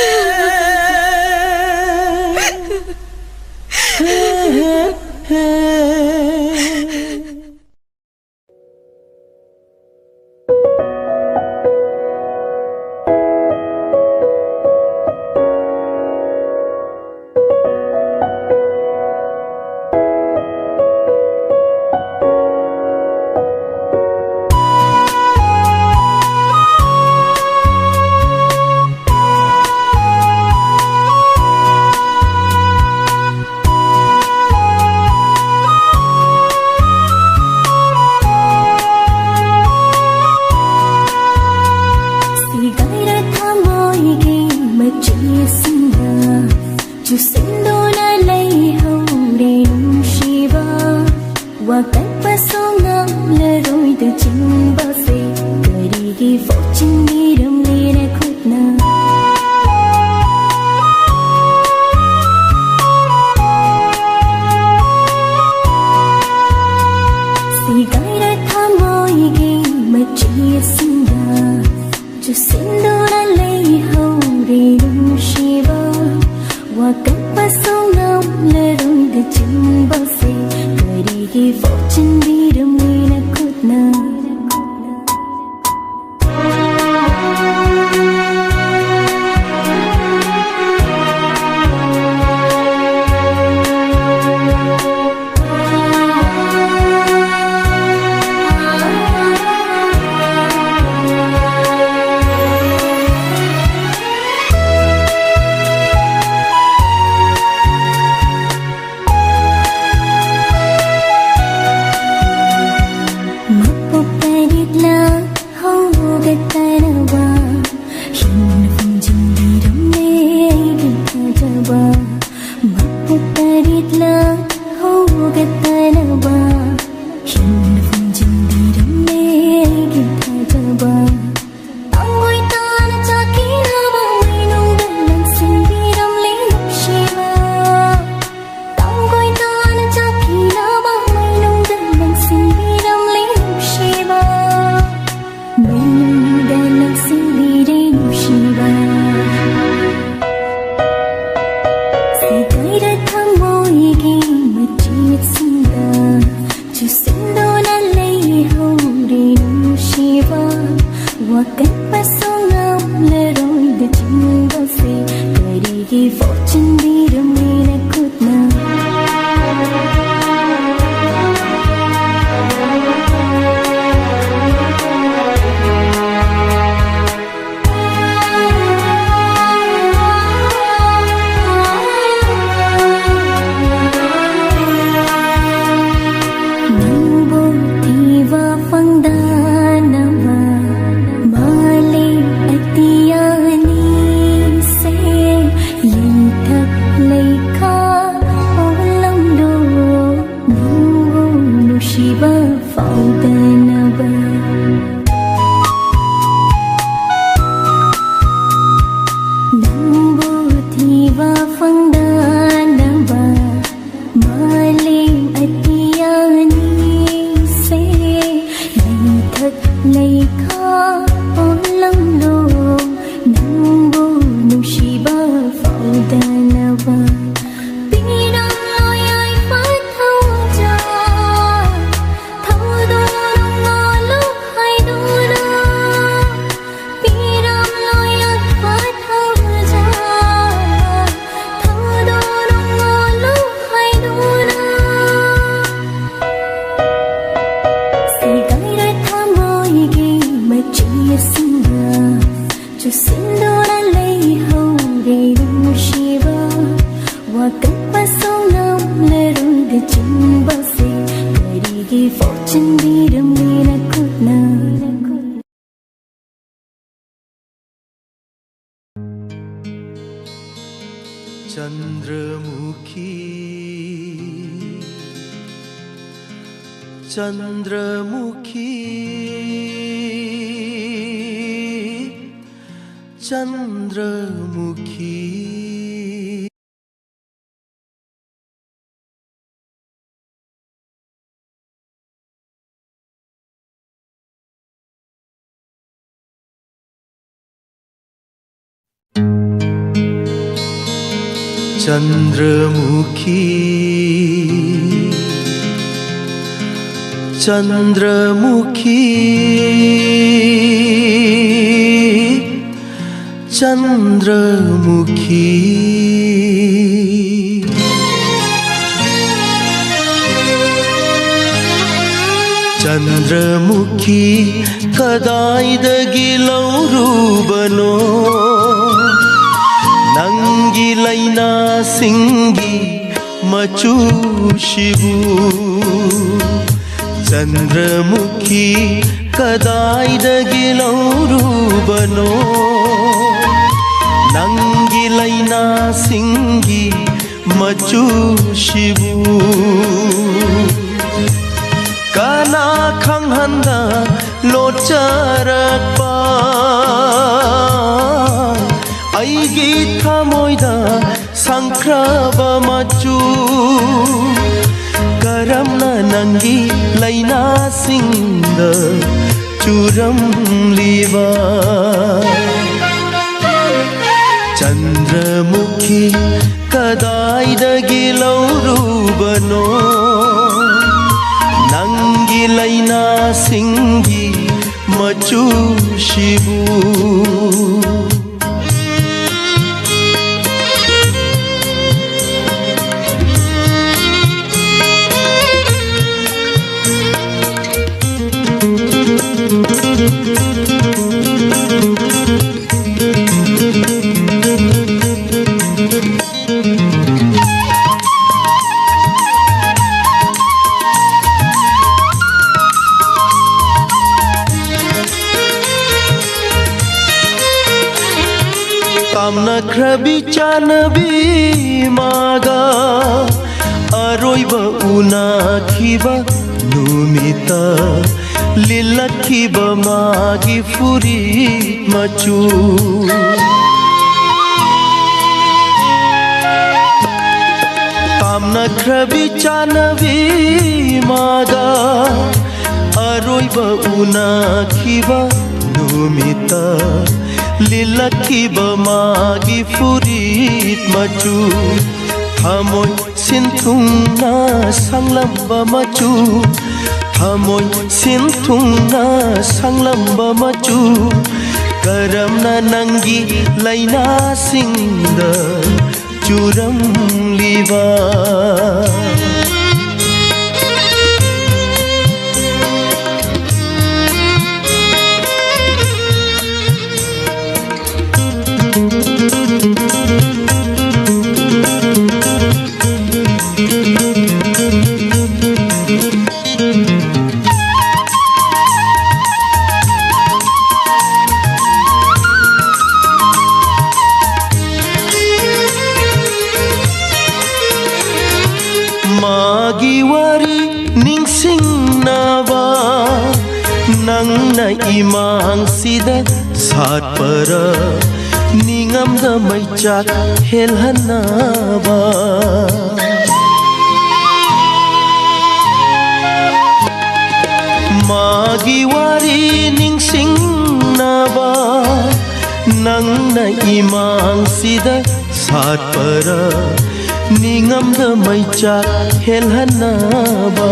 ꯇꯔꯦꯠꯂ ꯍꯧꯒꯠꯇꯅꯕ ꯍꯤꯡꯅ ꯐꯨꯝꯖꯤꯟꯕꯤꯔꯝꯂꯦ ꯑꯩꯒꯤ ꯊꯥꯖꯕ ꯃꯄꯣꯛ ꯇꯔꯦꯠꯂ ꯍꯧꯒꯠꯇꯅꯕ ꯍꯤꯡꯅ ꯐꯨꯝꯖꯤꯟꯕꯤꯔꯝꯂꯦ ꯑꯩꯒꯤ ꯊꯥꯖꯕ ꯇꯥꯡꯒꯣꯏ ꯇꯥꯅ ꯆꯥꯛꯈꯤꯅꯕ ꯃꯩꯅꯨꯡꯗ ꯂꯪꯁꯤꯟꯕꯤꯔꯝꯂꯦ ꯅꯨꯡꯁꯤꯕ ꯇꯥꯡꯒꯣꯏ ꯇꯥꯅ ꯆꯥꯛꯈꯤꯅꯕ ꯃꯩꯅꯨꯡꯗ ꯂꯪꯁꯤꯟꯕꯤꯔꯝꯂꯦ ꯅꯨꯡꯁꯤꯕ ꯃꯩꯅꯨꯡꯗ ꯂꯪꯁꯤꯟꯕꯤꯔꯦ ꯅꯨꯡꯁꯤꯕ 세가이를 탐모이기 멋지습니다 주신도나 레이호리 누시바 와간 발송함 레로이드 짓는 것에 그리기 fortune 비름이나 굿나 Nubutiva fangdanava mali atiyani se lintak leika olam do nubu nushiba faudanava Nubutiva fangdanava mali atiyani se lintak leika olam do nubu nushiba faudanava Pinang loyay pathaja thawdong ngalo hai duna Pinang loyay pathaja thawdong ngalo hai duna 세가이를 탐모이기 멋지습니다 주신도나 레이호리 누시바 와간 발송함 레로이드 짓는 것에 그리기 fortune 비름이나 굿나 चंद्रमुखी चंद्रमुखी चंद्रमुखी चंद्रमुखी चंद्रमुखी चंद्रमुखी कदाइदगी लौरूबनो नंगी लैना सिंगी मचूशिबू चंद्रमुखी कदाइदगी लौरूबनो नंगी लैना सिंगी मचूशिबू काना खंगहंदा लोचरकपा आईगी थमोइदा संख्रबा मचू करमना नंगी लैना सिंद चूरम लीवा चंद्रमुखी कदाइदगी लौरूबनो नंगी लैना सिंगी मचूशिबू ꯄꯥꯝꯅꯈ꯭ꯔꯕꯤ ꯆꯥꯅꯕꯤ ꯃꯥꯒ ꯑꯔꯣꯏꯕ ꯎꯅꯈꯤꯕ ꯅꯨꯃꯤꯠꯇ ꯂꯤꯜꯂꯛꯈꯤꯕ ꯃꯥꯒꯤ ꯐꯨꯔꯤꯠ ꯃꯆꯨ ꯄꯥꯝꯅꯈ꯭ꯔꯕꯤ ꯆꯥꯅꯕꯤ ꯃꯥꯒ ꯑꯔꯣꯏꯕ ꯎꯅꯈꯤꯕ ꯅꯨꯃꯤꯠꯇ ꯂꯤꯜꯂꯛꯈꯤꯕ ꯃꯥꯒꯤ ꯐꯨꯔꯤꯠ ꯃꯆꯨ ꯊꯃꯣꯏ ꯁꯤꯟꯊꯨꯡꯅ ꯁꯪꯂꯝꯕ ꯃꯆꯨ ꯊꯃꯣꯏ ꯁꯤꯟꯊꯨꯡꯅ ꯁꯪꯂꯝꯕ ꯃꯆꯨ ꯀꯔꯝꯅ ꯅꯪꯒꯤ ꯂꯩꯅꯥꯁꯤꯡꯗ ꯆꯨꯔꯝꯂꯤꯕ मागी वारी निंगसिंगनावा नंगना इमांग सिदा सातपरा निंगमदा मैचाक हेलहनावा मागी वारी निंगसिंगनावा नंगना इमांग सिदा सातपरा निंगमदा मैचाक हेलहनावा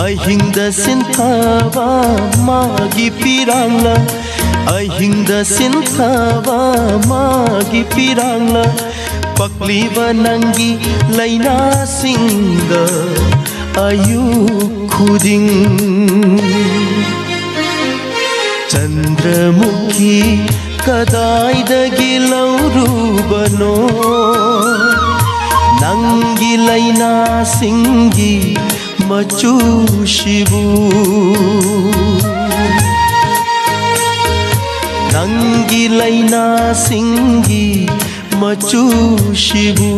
अहिंगदा सिंथावा मागी पिरांगला अहिंगदा सिंथावा मागी पिरांगला पक्लीबा नंगी लैनासिंगदा अयुक खुदिंग चंद्रमुखी कदाइदगी लौरुबनो नंगी लैनासिंगी मचूशिबू नंगी लैनासिंगी मचूशिबू